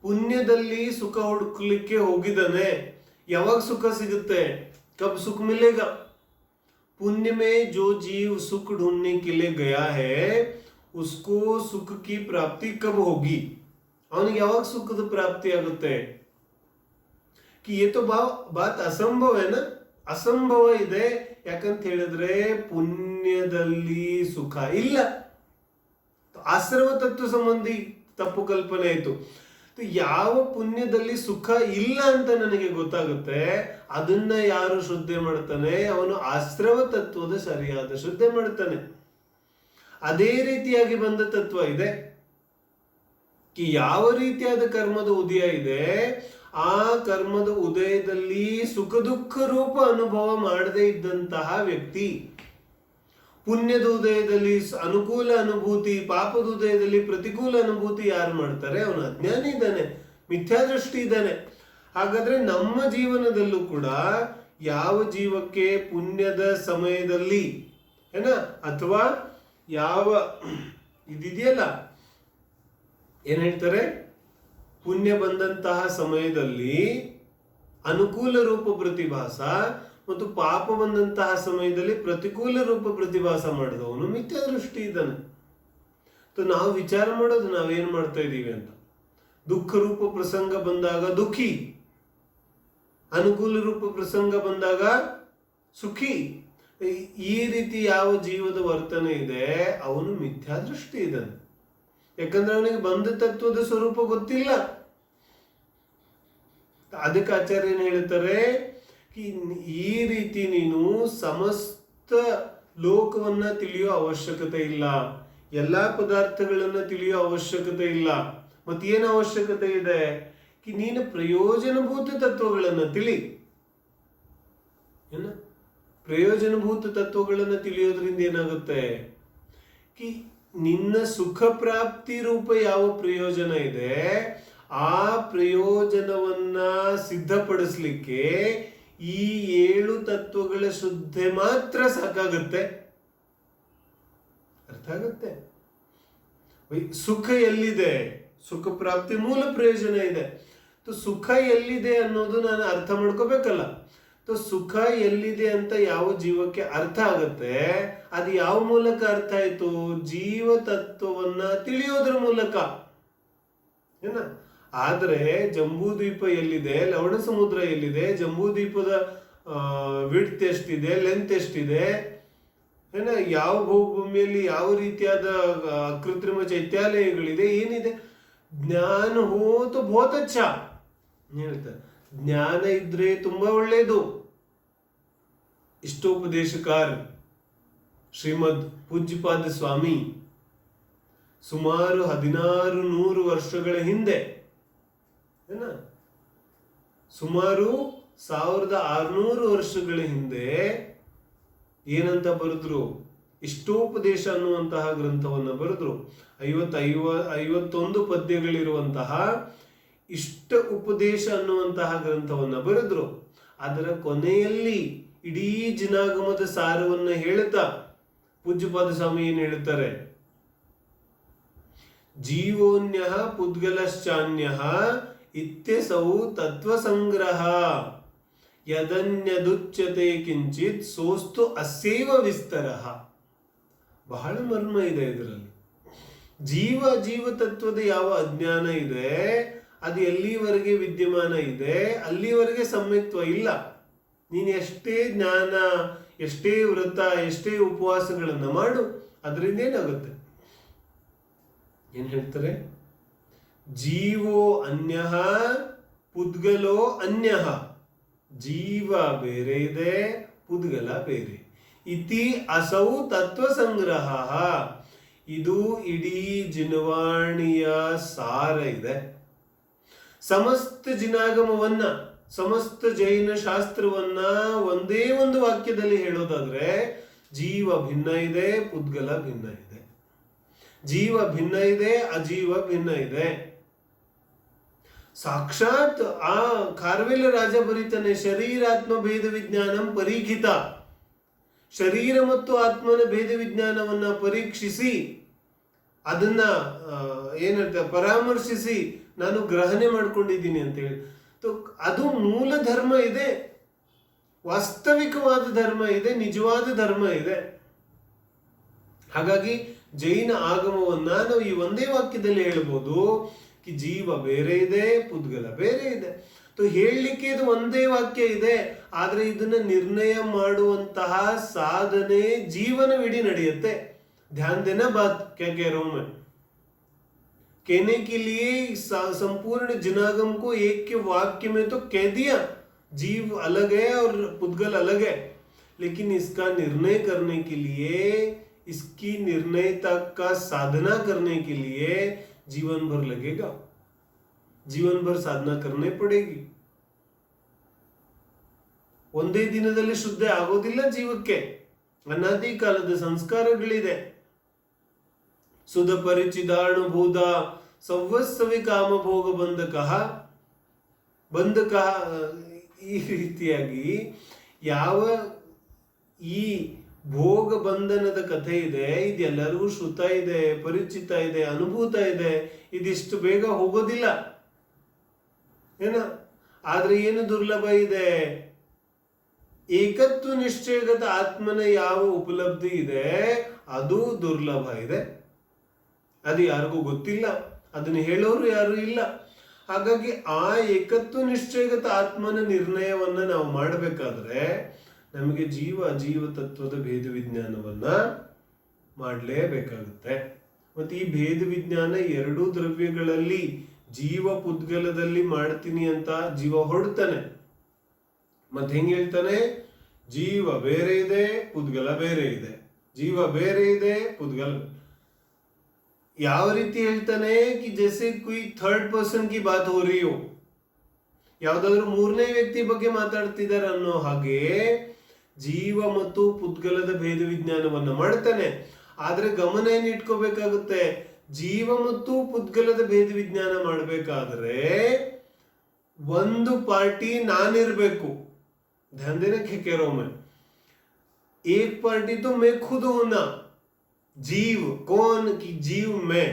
ಪುಣ್ಯದಲ್ಲಿ ಸುಖ ಹುಡುಕ್ಲಿಕ್ಕೆ ಹೋಗಿದ್ದಾನೆ, ಯಾವಾಗ ಸುಖ ಸಿಗುತ್ತೆ, ಕಬ್ ಸುಖ ಮಿಲೇಗ. पुण्य में जो जीव सुख ढूंढने के लिए गया है उसको सुख की प्राप्ति कब होगी, ಅವನಿಗೆ ಯಾವಾಗ ಸುಖದ ಪ್ರಾಪ್ತಿ ಆಗುತ್ತೆ. कि ये तो बात असंभव है ना, ಅಸಂಭವ ಇದೆ. ಯಾಕಂತ ಹೇಳಿದ್ರೆ ಪುಣ್ಯದಲ್ಲಿ ಸುಖ ಇಲ್ಲ. ಆಶ್ರಮ ತತ್ವ ಸಂಬಂಧಿ ತಪ್ಪು ಕಲ್ಪನೆ ಆಯ್ತು. ಯಾವ ಪುಣ್ಯದಲ್ಲಿ ಸುಖ ಇಲ್ಲ ಅಂತ ನನಗೆ ಗೊತ್ತಾಗುತ್ತೆ, ಅದನ್ನ ಯಾರು ಶುದ್ಧಿ ಮಾಡ್ತಾನೆ, ಅವನು ಆಶ್ರವ ತತ್ವದ ಸರಿಯಾದ ಶುದ್ಧಿ ಮಾಡ್ತಾನೆ. ಅದೇ ರೀತಿಯಾಗಿ ಬಂದ ತತ್ವ ಇದೆ. ಯಾವ ರೀತಿಯಾದ ಕರ್ಮದ ಉದಯ ಇದೆ, ಆ ಕರ್ಮದ ಉದಯದಲ್ಲಿ ಸುಖ ದುಃಖ ರೂಪ ಅನುಭವ ಮಾಡದೇ ಇದ್ದಂತಹ ವ್ಯಕ್ತಿ, ಪುಣ್ಯದ ಉದಯದಲ್ಲಿ ಅನುಕೂಲ ಅನುಭೂತಿ, ಪಾಪದ ಉದಯದಲ್ಲಿ ಪ್ರತಿಕೂಲ ಅನುಭೂತಿ ಯಾರು ಮಾಡ್ತಾರೆ, ಅವನು ಅಜ್ಞಾನಿ ಇದ್ದಾನೆ, ಮಿಥ್ಯಾದೃಷ್ಟಿ ಇದ್ದಾನೆ. ಹಾಗಾದ್ರೆ ನಮ್ಮ ಜೀವನದಲ್ಲೂ ಕೂಡ ಯಾವ ಜೀವಕ್ಕೆ ಪುಣ್ಯದ ಸಮಯದಲ್ಲಿ ಏನ ಅಥವಾ ಯಾವ ಇದಿದೆಯಲ್ಲ, ಏನ್ ಹೇಳ್ತಾರೆ, ಪುಣ್ಯ ಬಂದಂತಹ ಸಮಯದಲ್ಲಿ ಅನುಕೂಲ ರೂಪ ಪ್ರತಿಭಾಸ ಮತ್ತು ಪಾಪ ಬಂದಂತಹ ಸಮಯದಲ್ಲಿ ಪ್ರತಿಕೂಲ ರೂಪ ಪ್ರತಿಭಾಸ ಮಾಡಿದವನು ಮಿಥ್ಯಾ ದೃಷ್ಟಿ ಇದ್ದಾನೆ. ನಾವು ವಿಚಾರ ಮಾಡೋದು ನಾವೇನ್ ಮಾಡ್ತಾ ಇದ್ದೀವಿ ಅಂತ. ದುಃಖ ರೂಪ ಪ್ರಸಂಗ ಬಂದಾಗ ದುಃಖಿ, ಅನುಕೂಲ ರೂಪ ಪ್ರಸಂಗ ಬಂದಾಗ ಸುಖಿ. ಈ ರೀತಿ ಯಾವ ಜೀವದ ವರ್ತನೆ ಇದೆ ಅವನು ಮಿಥ್ಯಾ ದೃಷ್ಟಿ ಇದ್ದಾನೆ. ಯಾಕಂದ್ರೆ ಅವನಿಗೆ ಬಂಧ ತತ್ವದ ಸ್ವರೂಪ ಗೊತ್ತಿಲ್ಲ. ಅದಕ್ಕೆ ಆಚಾರ್ಯ ಏನ್ ಹೇಳ್ತಾರೆ, ಈ ರೀತಿ ನೀನು ಸಮಸ್ತ ಲೋಕವನ್ನ ತಿಳಿಯೋ ಅವಶ್ಯಕತೆ ಇಲ್ಲ, ಎಲ್ಲಾ ಪದಾರ್ಥಗಳನ್ನ ತಿಳಿಯೋ ಅವಶ್ಯಕತೆ ಇಲ್ಲ. ಮತ್ತೇನು ಅವಶ್ಯಕತೆ ಇದೆ, ನೀನು ಪ್ರಯೋಜನಭೂತ ತತ್ವಗಳನ್ನ ತಿಳಿ. ಏನ ಪ್ರಯೋಜನಭೂತ ತತ್ವಗಳನ್ನ ತಿಳಿಯೋದ್ರಿಂದ ಏನಾಗುತ್ತೆ, ನಿನ್ನ ಸುಖ ಪ್ರಾಪ್ತಿ ರೂಪ ಯಾವ ಪ್ರಯೋಜನ ಇದೆ, ಆ ಪ್ರಯೋಜನವನ್ನ ಸಿದ್ಧಪಡಿಸ್ಲಿಕ್ಕೆ ಈ 7 ತತ್ವಗಳ ಶುದ್ಧಿ ಮಾತ್ರ ಸಾಕಾಗುತ್ತೆ. ಅರ್ಥ ಆಗುತ್ತೆ. ಸುಖ ಎಲ್ಲಿದೆ, ಸುಖ ಪ್ರಾಪ್ತಿ ಮೂಲ ಪ್ರಯೋಜನ ಇದೆ. ಸುಖ ಎಲ್ಲಿದೆ ಅನ್ನೋದು ನಾನು ಅರ್ಥ ಮಾಡ್ಕೋಬೇಕಲ್ಲ. ಸುಖ ಎಲ್ಲಿದೆ ಅಂತ ಯಾವ ಜೀವಕ್ಕೆ ಅರ್ಥ ಆಗತ್ತೆ, ಅದು ಯಾವ ಮೂಲಕ ಅರ್ಥ ಆಯ್ತು, ಜೀವ ತತ್ವವನ್ನ ತಿಳಿಯೋದ್ರ ಮೂಲಕ. ಏನ ಆದ್ರೆ ಜಂಬೂದ್ವೀಪ ಎಲ್ಲಿದೆ, ಲವಣ ಸಮುದ್ರ ಎಲ್ಲಿದೆ, ಜಂಬೂದ್ವೀಪದ ವಿಡ್ತ್ ಎಷ್ಟಿದೆ, ಲೆಂತ್ ಎಷ್ಟಿದೆ, ಏನ ಯಾವ ಭೂಮಿಯಲ್ಲಿ ಯಾವ ರೀತಿಯಾದ ಕೃತ್ರಿಮ ಚೈತ್ಯಾಲಯಗಳಿದೆ, ಏನಿದೆ, ಜ್ಞಾನ ಹೋತು ಬಹುತ್ ಅಚ್ಚ ಹೇಳ್ತಾರೆ. ಜ್ಞಾನ ಇದ್ರೆ ತುಂಬಾ ಒಳ್ಳೇದು. ಇಷ್ಟೋಪದೇಶಕಾರ ಶ್ರೀಮದ್ ಪೂಜ್ಯಪಾದ ಸ್ವಾಮಿ ಸುಮಾರು 1600 ವರ್ಷಗಳ ಹಿಂದೆ ಏನ ಸುಮಾರು 1600 ವರ್ಷಗಳ ಹಿಂದೆ ಏನಂತ ಬರೆದ್ರು, ಇಷ್ಟೋಪದೇಶ ಅನ್ನುವಂತಹ ಗ್ರಂಥವನ್ನ ಬರೆದ್ರು. 51 ಪದ್ಯಗಳಿರುವಂತಹ ಇಷ್ಟ ಉಪದೇಶ ಅನ್ನುವಂತಹ ಗ್ರಂಥವನ್ನ ಬರೆದ್ರು. ಅದರ ಕೊನೆಯಲ್ಲಿ ಇಡೀ ಜಿನಾಗಮದ ಸಾರವನ್ನ ಹೇಳುತ್ತಾ ಪೂಜ್ಯಪಾದ ಸ್ವಾಮಿ ಏನ್ ಹೇಳ್ತಾರೆ, ಜೀವೋನ್ಯ ಪುದ್ಗಲಶ್ಚಾನ್ಯ ಇತ್ಯಸೌ ತತ್ವಸಂಗ್ರಹ ಯದನ್ಯದುಚ್ಯತೆ ಕಿಂಚಿತ್ ಸೋಸ್ತು ಅಸ್ಯೈವ ವಿಸ್ತರಃ. ಬಹಳ ಮರ್ಮ ಇದೆ ಇದರಲ್ಲಿ. ಜೀವ ತತ್ವದ ಯಾವ ಅಜ್ಞಾನ ಇದೆ ಅದು ಎಲ್ಲಿವರೆಗೆ ವಿದ್ಯಮಾನ ಇದೆ ಅಲ್ಲಿವರೆಗೆ ಸಮ್ಯಕ್ತ್ವ ಇಲ್ಲ. ನೀನು ಎಷ್ಟೇ ಜ್ಞಾನ, ಎಷ್ಟೇ ವ್ರತ, ಎಷ್ಟೇ ಉಪವಾಸಗಳನ್ನ ಮಾಡು, ಅದರಿಂದ ಏನಾಗುತ್ತೆ? ಏನ್ ಹೇಳ್ತಾರೆ? ಜೀವೋ ಅನ್ಯಃ ಪುದ್ಗಲೋ ಅನ್ಯಃ. ಜೀವ ಬೇರೆ ಇದೆ, ಪುದ್ಗಲ ಬೇರೆ. ಇತಿ ಅಸೌ ತತ್ವ ಸಂಗ್ರಹ. ಇದು ಇಡೀ ಜಿನವಾಣಿಯ ಸಾರ ಇದೆ. ಸಮಸ್ತ ಜಿನಾಗಮವನ್ನ, ಸಮಸ್ತ ಜೈನ ಶಾಸ್ತ್ರವನ್ನ ಒಂದೇ ಒಂದು ವಾಕ್ಯದಲ್ಲಿ ಹೇಳೋದಾದ್ರೆ, ಜೀವ ಭಿನ್ನ ಇದೆ, ಪುದ್ಗಲ ಭಿನ್ನ ಇದೆ. ಜೀವ ಭಿನ್ನ ಇದೆ, ಅಜೀವ ಭಿನ್ನ ಇದೆ. ಸಾಕ್ಷಾತ್ ಆ ಖಾರ್ವೆಲ ರಾಜ ಬರೀತಾನೆ, ಶರೀರಾತ್ಮ ಭೇದ ವಿಜ್ಞಾನಂ ಪರೀಕ್ಷಿತ. ಶರೀರ ಮತ್ತು ಆತ್ಮನ ಭೇದ ವಿಜ್ಞಾನವನ್ನ ಪರೀಕ್ಷಿಸಿ ಅದನ್ನ ಏನಂತ ಪರಾಮರ್ಶಿಸಿ ನಾನು ಗ್ರಹಣೆ ಮಾಡ್ಕೊಂಡಿದ್ದೀನಿ ಅಂತ ಹೇಳಿ. ಅದು ಮೂಲ ಧರ್ಮ ಇದೆ, ವಾಸ್ತವಿಕವಾದ ಧರ್ಮ ಇದೆ, ನಿಜವಾದ ಧರ್ಮ ಇದೆ. ಹಾಗಾಗಿ ಜೈನ ಆಗಮವನ್ನ ನಾವು ಈ ಒಂದೇ ವಾಕ್ಯದಲ್ಲಿ ಹೇಳ್ಬೋದು, ಕಿ ಜೀವ ಬೇರೆ ಇದೆ, ಪುದ್ಗಲ ಬೇರೆ ಇದೆ. ಹೇಳಲಿಕ್ಕೆ ಇದು ಒಂದೇ ವಾಕ್ಯ ಇದೆ, ಆದ್ರೆ ಇದನ್ನ ನಿರ್ಣಯ ಮಾಡುವಂತಹ ಸಾಧನೆ ಜೀವನವಿಡೀ ನಡೆಯುತ್ತೆ. ध्यान देना बात क्या कह रहा हूं मैं. कहने के लिए संपूर्ण जिनागम को एक के वाक्य में तो कह दिया, जीव अलग है और पुद्गल अलग है, लेकिन इसका निर्णय करने के लिए, इसकी निर्णयता का साधना करने के लिए जीवन भर लगेगा, जीवन भर साधना करने पड़ेगी. ಒಂದೇ ದಿನದಲ್ಲಿ ಶುದ್ಧ ಆಗೋದಿಲ್ಲ ಜೀವಕ್ಕೆ. ಅನಾದಿ ಕಾಲದ ಸಂಸ್ಕಾರಗಳಿದೆ. ಸುಧ ಪರಿಚಿದಾಣುಭೂತ ಸಂವತ್ಸವಿ ಕಾಮ ಭೋಗ ಬಂಧಕ. ಈ ರೀತಿಯಾಗಿ ಯಾವ ಈ ಭೋಗ ಬಂಧನದ ಕಥೆ ಇದೆ, ಇದೆಲ್ಲರಿಗೂ ಶ್ರುತ ಇದೆ, ಪರಿಚಿತ ಇದೆ, ಅನುಭೂತ ಇದೆ. ಇದಿಷ್ಟು ಬೇಗ ಹೋಗೋದಿಲ್ಲ ಏನ. ಆದ್ರೆ ಏನು ದುರ್ಲಭ ಇದೆ? ಏಕತ್ವ ನಿಶ್ಚಯಗತ ಆತ್ಮನ ಯಾವ ಉಪಲಬ್ಧಿ ಇದೆ ಅದು ದುರ್ಲಭ ಇದೆ. ಅದು ಯಾರಿಗೂ ಗೊತ್ತಿಲ್ಲ, ಅದನ್ನು ಹೇಳೋರು ಯಾರು ಇಲ್ಲ. ಹಾಗಾಗಿ ಆ ಏಕತ್ವ ನಿಶ್ಚಯಗತ ಆತ್ಮನ ನಿರ್ಣಯವನ್ನ ನಾವು ಮಾಡಬೇಕಾದ್ರೆ ನಮಗೆ ಜೀವ ಅಜೀವ ತತ್ವದ ಭೇದ ವಿಜ್ಞಾನವನ್ನ ಮಾಡಲೇಬೇಕಾಗುತ್ತೆ. ಮತ್ತೆ ಈ ಭೇದ ವಿಜ್ಞಾನ ಎರಡೂ ದ್ರವ್ಯಗಳಲ್ಲಿ ಜೀವ ಪುದ್ಗಲದಲ್ಲಿ ಮಾಡ್ತೀನಿ ಅಂತ ಜೀವ ಹೊಡ್ತಾನೆ. ಮತ್ತೆ ಹೆಂಗ್ ಹೇಳ್ತಾನೆ? ಜೀವ ಬೇರೆ ಇದೆ, ಪುದ್ಗಲ ಬೇರೆ ಇದೆ. ಜೀವ ಬೇರೆ ಇದೆ, ಪುದ್ಗಲ. ಯಾವ ರೀತಿ ಹೇಳ್ತಾನೆ? ಕಿ ಜೈಸೆ ಕೊಯ್ ಥರ್ಡ್ ಪರ್ಸನ್ ಕಿ ಬಾತ್ ಹೋ ರಹಿ ಹೋ, ಯಾವ್ದಾದ್ರು ಮೂರನೇ ವ್ಯಕ್ತಿ ಬಗ್ಗೆ ಮಾತಾಡ್ತಿದ್ದಾರೆ ಅನ್ನೋ ಹಾಗೆ ಜೀವ ಮತ್ತು ಪುದ್ಗಲದ ಭೇದ ವಿಜ್ಞಾನವನ್ನ ಮಾಡ್ತಾನೆ. ಆದ್ರೆ ಗಮನ ಏನ್ ಇಟ್ಕೋಬೇಕಾಗುತ್ತೆ? ಜೀವ ಮತ್ತು ಪುದ್ಗಲದ ಭೇದ ವಿಜ್ಞಾನ ಮಾಡಬೇಕಾದ್ರೆ ಒಂದು ಪಾರ್ಟಿ ನಾನಿರ್ಬೇಕು. ध्यान देना क्या कह रहा हूं मैं. एक पार्टी तो मैं खुद हूं ना. जीव कौन? कि जीव मैं.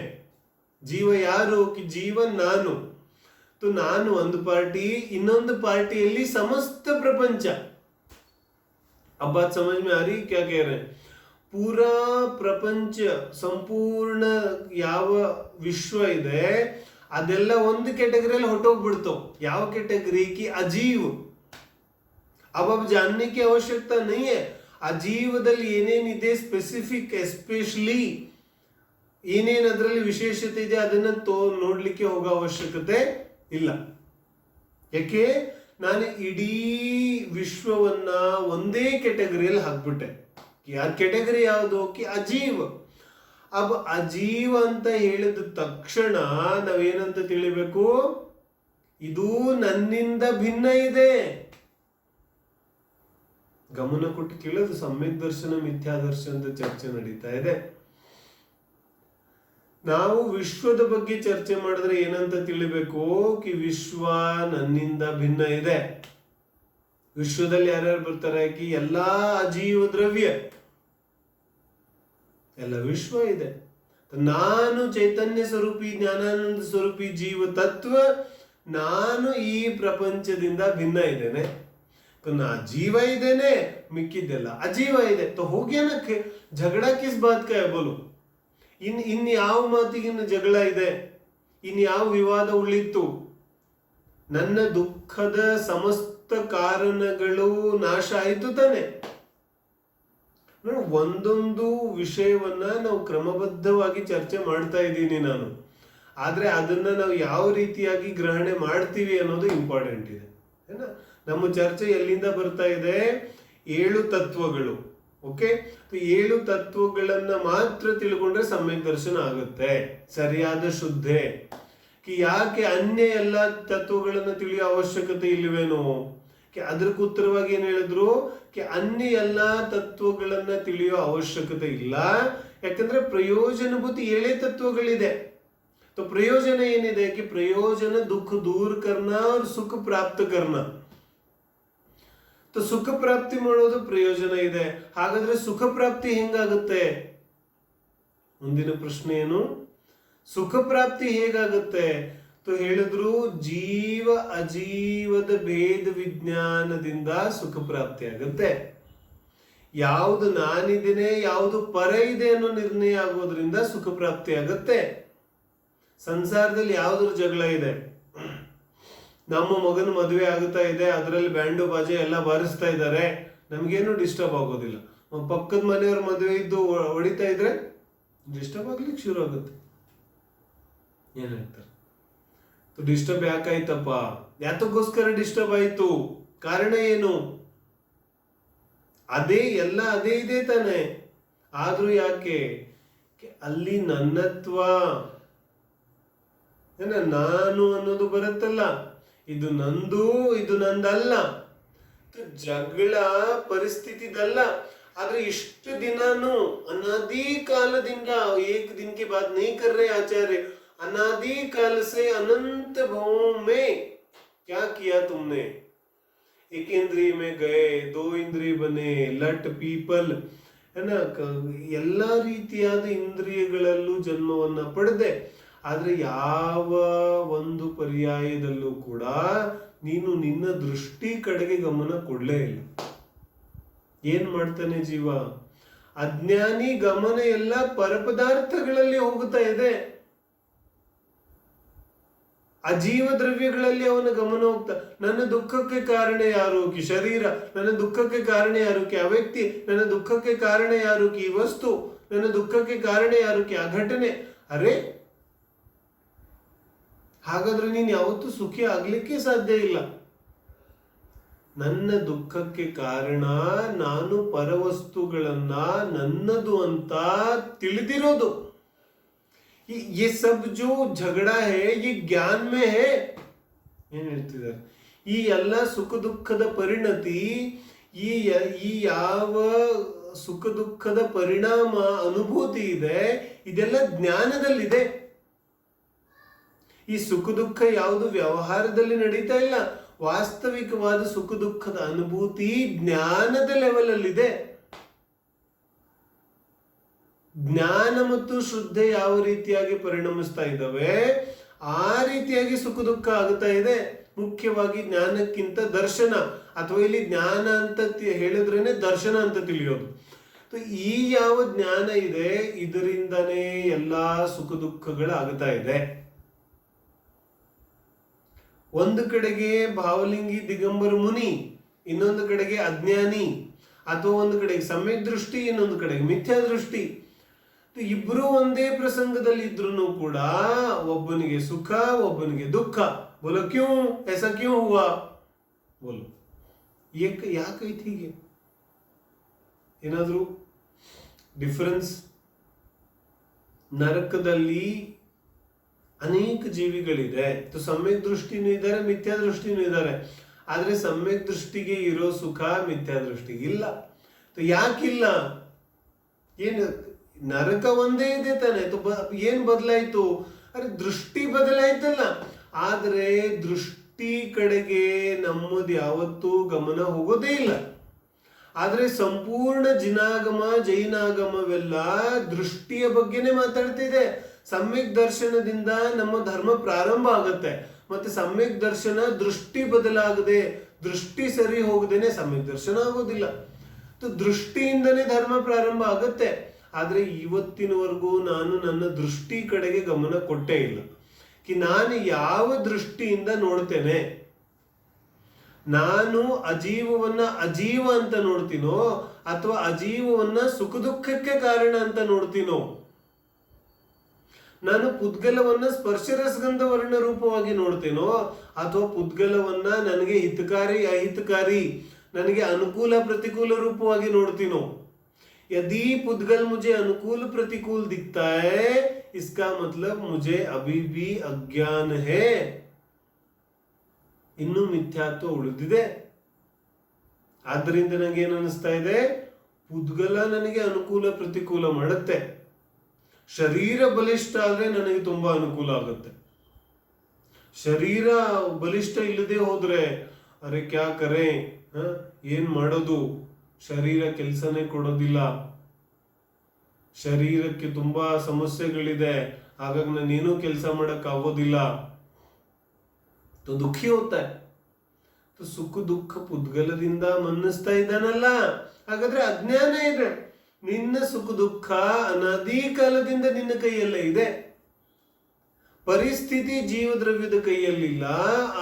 ಜೀವ ಯಾರು? ಕಿ ಜೀವ ನಾನು. ನಾನು ಒಂದು ಪಾರ್ಟಿ, ಇನ್ನೊಂದು ಪಾರ್ಟಿಯಲ್ಲಿ ಸಮಸ್ತ ಪ್ರಪಂಚ. अब बात समझ में आ रही क्या कह रहे हैं? पूरा ಪ್ರಪಂಚ, ಸಂಪೂರ್ಣ ಯಾವ ವಿಶ್ವ ಇದೆ ಅದೆಲ್ಲ ಒಂದು ಕ್ಯಾಟಗರಿಯಲ್ಲಿ ಹೊಟ್ಟೋಗ್ಬಿಡ್ತಾವ. ಯಾವ ಕ್ಯಾಟಗರಿ? ಕಿ ಅಜೀವ್. अब जानने की आवश्यकता नहीं है. ಅಜೀವದಲ್ಲಿ ಏನೇನಿದೆ ಸ್ಪೆಸಿಫಿಕ್, ಎಸ್ಪೆಷಲಿ ಏನೇನು ಅದರಲ್ಲಿ ವಿಶೇಷತೆ ಇದೆ ಅದನ್ನ ನೋಡ್ಲಿಕ್ಕೆ ಹೋಗೋ ಅವಶ್ಯಕತೆ ಇಲ್ಲ. ಯಾಕೆ? ನಾನು ಇಡೀ ವಿಶ್ವವನ್ನ ಒಂದೇ ಕ್ಯಾಟಗರಿಯಲ್ಲಿ ಹಾಕ್ಬಿಟ್ಟೆ. ಆ ಕ್ಯಾಟಗರಿ ಯಾವುದು? ಕಿ ಅಜೀವ. अब ಅಜೀವ ಅಂತ ಹೇಳಿದ ತಕ್ಷಣ ನಾವೇನಂತ ತಿಳಿಬೇಕು? ಇದು ನನ್ನಿಂದ ಭಿನ್ನ ಇದೆ. ಗಮನ ಕೊಟ್ಟು ಕೇಳೋದು. ಸಮ್ಯಕ್ ದರ್ಶನ ಮಿಥ್ಯಾ ದರ್ಶನದ ಚರ್ಚೆ ನಡೀತಾ ಇದೆ. ನಾವು ವಿಶ್ವದ ಬಗ್ಗೆ ಚರ್ಚೆ ಮಾಡಿದ್ರೆ ಏನಂತ ತಿಳಿಬೇಕು? ಕಿ ವಿಶ್ವ ನನ್ನಿಂದ ಭಿನ್ನ ಇದೆ. ವಿಶ್ವದಲ್ಲಿ ಯಾರ್ಯಾರು ಬರ್ತಾರೆ? ಕಿ ಎಲ್ಲಾ ಅಜೀವ ದ್ರವ್ಯ, ಎಲ್ಲ ವಿಶ್ವ ಇದೆ. ನಾನು ಚೈತನ್ಯ ಸ್ವರೂಪಿ, ಜ್ಞಾನಾನಂದ ಸ್ವರೂಪಿ ಜೀವ ತತ್ವ, ನಾನು ಈ ಪ್ರಪಂಚದಿಂದ ಭಿನ್ನ ಇದ್ದೇನೆ. ನಾ ಜೀವ ಇದ್ದೇನೆ, ಮಿಕ್ಕಿದ್ದೆಲ್ಲ ಅಜೀವ ಇದೆ. तो हो गया ना, झगड़ा किस बात का है बोलो? ಇನ್ ಯಾವ ಮಾತಿಗಿನ ಜಗಳ ಇದೆ? ಇನ್ ಯಾವ ವಿವಾದ ಉಳಿತು? ನನ್ನ ದುಃಖದ ಸಮಸ್ತ ಕಾರಣಗಳು ನಾಶ ಆಯ್ತು ತಾನೆ. ಒಂದೊಂದು ವಿಷಯವನ್ನ ನಾವು ಕ್ರಮಬದ್ಧವಾಗಿ ಚರ್ಚೆ ಮಾಡ್ತಾ ಇದ್ದೀನಿ ನಾನು. ಆದ್ರೆ ಅದನ್ನ ನಾವು ಯಾವ ರೀತಿಯಾಗಿ ಗ್ರಹಣೆ ಮಾಡ್ತೀವಿ ಅನ್ನೋದು ಇಂಪಾರ್ಟೆಂಟ್ ಇದೆ. ಏನ ನಮ್ಮ ಚರ್ಚೆ ಎಲ್ಲಿಂದ ಬರ್ತಾ ಇದೆ? 7 ತತ್ವಗಳು. ಓಕೆ, 7 ತತ್ವಗಳನ್ನ ಮಾತ್ರ ತಿಳ್ಕೊಂಡ್ರೆ ಸಮ್ಯಕ್ ದರ್ಶನ ಆಗುತ್ತೆ, ಸರಿಯಾದ ಶುದ್ಧೆ. ಯಾಕೆ ಅನ್ಯ ಎಲ್ಲ ತತ್ವಗಳನ್ನ ತಿಳಿಯೋ ಅವಶ್ಯಕತೆ ಇಲ್ವೇನೋ? ಅದಕ್ಕೆ ಉತ್ತರವಾಗಿ ಏನ್ ಹೇಳಿದ್ರು? ಅನ್ಯ ಎಲ್ಲಾ ತತ್ವಗಳನ್ನ ತಿಳಿಯೋ ಅವಶ್ಯಕತೆ ಇಲ್ಲ. ಯಾಕಂದ್ರೆ ಪ್ರಯೋಜನಭೂತಿ 7 ತತ್ವಗಳಿದೆ. तो प्रयोजन ಏನಿದೆ? कि प्रयोजन दुख दूर करना और सुख प्राप्त करना. तो ಸುಖ ಪ್ರಾಪ್ತಿ ಮಾಡೋದು ಪ್ರಯೋಜನ ಇದೆ. ಹಾಗಾದ್ರೆ ಸುಖ ಪ್ರಾಪ್ತಿ ಹೆಂಗಾಗುತ್ತೆ? ಮುಂದಿನ ಪ್ರಶ್ನೆ ಏನು? ಸುಖ ಪ್ರಾಪ್ತಿ ಹೇಗಾಗುತ್ತೆ? तो ಹೇಳಿದ್ರು ಜೀವ ಅಜೀವದ ಭೇದ ವಿಜ್ಞಾನದಿಂದ ಸುಖ ಪ್ರಾಪ್ತಿ ಆಗುತ್ತೆ. ಯಾವುದು ನಾನಿದ್ದೇನೆ, ಯಾವುದು ಪರ ಇದೆ ಅನ್ನೋ ನಿರ್ಣಯ ಆಗೋದ್ರಿಂದ ಸುಖ ಪ್ರಾಪ್ತಿ ಆಗುತ್ತೆ. ಸಂಸಾರದಲ್ಲಿ ಯಾವ್ದ್ರ ಜಗಳ ಇದೆ? ನಮ್ಮ ಮಗನ ಮದುವೆ ಆಗುತ್ತಾ ಇದೆ, ಅದರಲ್ಲಿ ಬ್ಯಾಂಡು ಬಾಜೆ ಎಲ್ಲ ಬಾರಿಸ್ತಾ ಇದ್ದಾರೆ, ನಮ್ಗೇನು ಡಿಸ್ಟರ್ಬ್ ಆಗೋದಿಲ್ಲ. ಪಕ್ಕದ ಮನೆಯವ್ರ ಮದುವೆ ಇದ್ದು ಹೊಡಿತಾ ಇದ್ರೆ ಡಿಸ್ಟರ್ಬ್ ಆಗ್ಲಿಕ್ಕೆ ಶುರು ಆಗುತ್ತೆ. ಏನ್ ಹೇಳ್ತಾರೆ? ಡಿಸ್ಟರ್ಬ್ ಯಾಕಾಯ್ತಪ್ಪ? ಯಾತಕ್ಕೋಸ್ಕರ ಡಿಸ್ಟರ್ಬ್ ಆಯ್ತು? ಕಾರಣ ಏನು? ಅದೇ ಎಲ್ಲ ಅದೇ ಇದೆ ತಾನೆ. ಆದ್ರೂ ಯಾಕೆ? ಅಲ್ಲಿ ನನ್ನತ್ವ, ನಾನು ಅನ್ನೋದು ಬರುತ್ತಲ್ಲ, ಇದು ನಂದು, ಇದು ನಂದಲ್ಲ. ಜಗಳ ಪರಿಸ್ಥಿತಿದಲ್ಲ. ಆದ್ರೆ ಇಷ್ಟು ದಿನಾನು ಅನಾದಿ ಕಾಲದಿಂದ, ಏಕ್ ದಿನ ಕೆ ಬಾದ್ नहीं कर रहे आचार्य, अनादि काल से अनंत भावों में क्या किया तुमने? एक इंद्रिय में गए, 2 इंद्रिय बने, लट पीपल है ना, ಎಲ್ಲ ರೀತಿಯಾದ ಇಂದ್ರಿಯಗಳಲ್ಲೂ ಜನ್ಮವನ್ನ ಪಡೆದೆ. ಆದ್ರೆ ಯಾವ ಒಂದು ಪರ್ಯಾಯದಲ್ಲೂ ಕೂಡ ನೀನು ನಿನ್ನ ದೃಷ್ಟಿ ಕಡೆಗೆ ಗಮನ ಕೊಡ್ಲೇ ಇಲ್ಲ. ಏನ್ ಮಾಡ್ತಾನೆ ಜೀವ? ಅಜ್ಞಾನಿ ಗಮನ ಎಲ್ಲ ಪರಪದಾರ್ಥಗಳಲ್ಲಿ ಹೋಗುತ್ತಾ ಇದೆ. ಅಜೀವ ದ್ರವ್ಯಗಳಲ್ಲಿ ಅವನ ಗಮನ ಹೋಗ್ತಾ. ನನ್ನ ದುಃಖಕ್ಕೆ ಕಾರಣ ಯಾರು? ಕಿ ಶರೀರ. ನನ್ನ ದುಃಖಕ್ಕೆ ಕಾರಣ ಯಾರು? ಕಿ ಆ ವ್ಯಕ್ತಿ. ನನ್ನ ದುಃಖಕ್ಕೆ ಕಾರಣ ಯಾರು? ಕಿ ವಸ್ತು. ನನ್ನ ದುಃಖಕ್ಕೆ ಕಾರಣ ಯಾರು? ಕಿ ಆ ಘಟನೆ. ಅರೆ, ಹಾಗಾದ್ರೆ ನೀನ್ ಯಾವತ್ತೂ ಸುಖಿ ಆಗ್ಲಿಕ್ಕೆ ಸಾಧ್ಯ ಇಲ್ಲ. ನನ್ನ ದುಃಖಕ್ಕೆ ಕಾರಣ ನಾನು ಪರವಸ್ತುಗಳನ್ನ ನನ್ನದು ಅಂತ ತಿಳಿದಿರೋದು. ये सब जो झगड़ा है ये ज्ञान में है. ಏನ್ ಹೇಳ್ತಿದ್ದಾರೆ? ಈ ಎಲ್ಲ ಸುಖ ದುಃಖದ ಪರಿಣತಿ, ಈ ಯಾವ ಸುಖ ದುಃಖದ ಪರಿಣಾಮ ಅನುಭೂತಿ ಇದೆ, ಇದೆಲ್ಲ ಜ್ಞಾನದಲ್ಲಿದೆ. ಈ ಸುಖ ದುಃಖ ಯಾವುದು ವ್ಯವಹಾರದಲ್ಲಿ ನಡೀತಾ ಇಲ್ಲ. ವಾಸ್ತವಿಕವಾದ ಸುಖ ದುಃಖದ ಅನುಭೂತಿ ಜ್ಞಾನದ ಲೆವೆಲ್ ಅಲ್ಲಿದೆ. ಜ್ಞಾನ ಮತ್ತು ಶ್ರದ್ಧೆ ಯಾವ ರೀತಿಯಾಗಿ ಪರಿಣಮಿಸ್ತಾ ಇದ್ದಾವೆ, ಆ ರೀತಿಯಾಗಿ ಸುಖ ದುಃಖ ಆಗುತ್ತಾ ಇದೆ. ಮುಖ್ಯವಾಗಿ ಜ್ಞಾನಕ್ಕಿಂತ ದರ್ಶನ, ಅಥವಾ ಇಲ್ಲಿ ಜ್ಞಾನ ಅಂತ ಹೇಳಿದ್ರೇನೆ ದರ್ಶನ ಅಂತ ತಿಳಿಯೋದು. ಈ ಯಾವ ಜ್ಞಾನ ಇದೆ, ಇದರಿಂದನೇ ಎಲ್ಲಾ ಸುಖ ದುಃಖಗಳಾಗುತ್ತಾ ಇದೆ. ಒಂದು ಕಡೆಗೆ ಭಾವಲಿಂಗಿ ದಿಗಂಬರ ಮುನಿ, ಇನ್ನೊಂದು ಕಡೆಗೆ ಅಜ್ಞಾನಿ, ಅಥವಾ ಒಂದು ಕಡೆಗೆ ಸಮ್ಯಕ್ ದೃಷ್ಟಿ, ಇನ್ನೊಂದು ಕಡೆಗೆ ಮಿಥ್ಯಾ ದೃಷ್ಟಿ. ಇಬ್ರು ಒಂದೇ ಪ್ರಸಂಗದಲ್ಲಿ ಇದ್ರು ಕೂಡ ಒಬ್ಬನಿಗೆ ಸುಖ, ಒಬ್ಬನಿಗೆ ದುಃಖ. ಬೋಲೋ ಕ್ಯೂ ऐसा क्यों हुआ? ಬೋಲು ಯಾಕೈತಿ ಹೀಗೆ? ಏನಾದ್ರೂ ಡಿಫರೆನ್ಸ್? ನರಕದಲ್ಲಿ ಅನೇಕ ಜೀವಿಗಳಿದೆ. ಸಮ್ಯಕ್ ದೃಷ್ಟಿನೂ ಇದ್ದಾರೆ, ಮಿಥ್ಯಾ ದೃಷ್ಟಿನೂ ಇದ್ದಾರೆ. ಆದ್ರೆ ಸಮ್ಯಕ್ ದೃಷ್ಟಿಗೆ ಇರೋ ಸುಖ ಮಿಥ್ಯಾ ದೃಷ್ಟಿಗೆ ಇಲ್ಲ. ಯಾಕಿಲ್ಲ? ಏನು ನರಕ ಒಂದೇ ಇದೆ ತಾನೆ, ಏನ್ ಬದಲಾಯ್ತು? ಅರೆ ದೃಷ್ಟಿ ಬದಲಾಯ್ತಲ್ಲ. ಆದ್ರೆ ದೃಷ್ಟಿ ಕಡೆಗೆ ನಮ್ಮದು ಯಾವತ್ತೂ ಗಮನ ಹೋಗೋದೇ ಇಲ್ಲ. ಆದ್ರೆ ಸಂಪೂರ್ಣ ಜಿನಾಗಮ ಜೈನಾಗಮವೆಲ್ಲ ದೃಷ್ಟಿಯ ಬಗ್ಗೆನೇ ಮಾತಾಡ್ತಿದೆ. ಸಮ್ಯಕ್ ದರ್ಶನದಿಂದ ನಮ್ಮ ಧರ್ಮ ಪ್ರಾರಂಭ ಆಗತ್ತೆ. ಮತ್ತೆ ಸಮ್ಯಕ್ ದರ್ಶನ ದೃಷ್ಟಿ ಬದಲಾಗದೆ, ದೃಷ್ಟಿ ಸರಿ ಹೋಗದೇನೆ ಸಮ್ಯಕ್ ದರ್ಶನ ಆಗೋದಿಲ್ಲ. ದೃಷ್ಟಿಯಿಂದನೇ ಧರ್ಮ ಪ್ರಾರಂಭ ಆಗತ್ತೆ. ಆದ್ರೆ ಇವತ್ತಿನವರೆಗೂ ನಾನು ನನ್ನ ದೃಷ್ಟಿ ಕಡೆಗೆ ಗಮನ ಕೊಟ್ಟೇ ಇಲ್ಲ. ನಾನು ಯಾವ ದೃಷ್ಟಿಯಿಂದ ನೋಡ್ತೇನೆ? ನಾನು ಅಜೀವವನ್ನ ಅಜೀವ ಅಂತ ನೋಡ್ತೀನೋ ಅಥವಾ ಅಜೀವವನ್ನ ಸುಖ ದುಃಖಕ್ಕೆ ಕಾರಣ ಅಂತ ನೋಡ್ತೀನೋ? ನಾನು ಪುದ್ಗಲವನ್ನ ಸ್ಪರ್ಶರಸಗಂಧ ವರ್ಣ ರೂಪವಾಗಿ ನೋಡ್ತೇನೋ ಅಥವಾ ಪುದ್ಗಲವನ್ನ ನನಗೆ ಹಿತಕಾರಿ ಅಹಿತಕಾರಿ, ನನಗೆ ಅನುಕೂಲ ಪ್ರತಿಕೂಲ ರೂಪವಾಗಿ ನೋಡ್ತೀನೋ? यदि पुद्गल मुझे अनुकूल प्रतिकूल दिखता है, इसका मतलब मुझे अभी भी अज्ञान है, ಇನ್ನು ಮಿಥ್ಯಾತ್ವ ಉಳಿದಿದೆ. ಆದ್ದರಿಂದ ನನಗೆ ಏನು ಅನಿಸ್ತಾ ಇದೆ? ಪುದ್ಗಲ ನನಗೆ ಅನುಕೂಲ ಪ್ರತಿಕೂಲ ಮಾಡುತ್ತೆ. ಶರೀರ ಬಲಿಷ್ಠ ಆದ್ರೆ ನನಗೆ ತುಂಬಾ ಅನುಕೂಲ ಆಗುತ್ತೆ. ಶರೀರ ಬಲಿಷ್ಠ ಇಲ್ಲದೆ ಹೋದ್ರೆ ಅರೆ ಕ್ಯಾ ಕರೆ, ಏನ್ ಮಾಡೋದು? ಶರೀರ ಕೆಲಸನೇ ಕೊಡೋದಿಲ್ಲ, ಶರೀರಕ್ಕೆ ತುಂಬಾ ಸಮಸ್ಯೆಗಳಿದೆ, ಹಾಗಾಗಿ ನಾನೇನು ಕೆಲಸ ಮಾಡಕ್ ಆಗೋದಿಲ್ಲ. ದುಃಖಿ ಹೋಗ್ತಾ ಸುಖ ದುಃಖ ಪುದ್ಗಲದಿಂದ ಮನ್ನಿಸ್ತಾ ಇದ್ದಾನಲ್ಲ. ಹಾಗಾದ್ರೆ ಅಜ್ಞಾನ ಇದೆ. ನಿನ್ನ ಸುಖ ದುಃಖ ಅನಾದಿ ಕಾಲದಿಂದ ನಿನ್ನ ಕೈಯಲ್ಲೇ ಇದೆ. ಪರಿಸ್ಥಿತಿ ಜೀವದ್ರವ್ಯದ ಕೈಯಲ್ಲಿಲ್ಲ,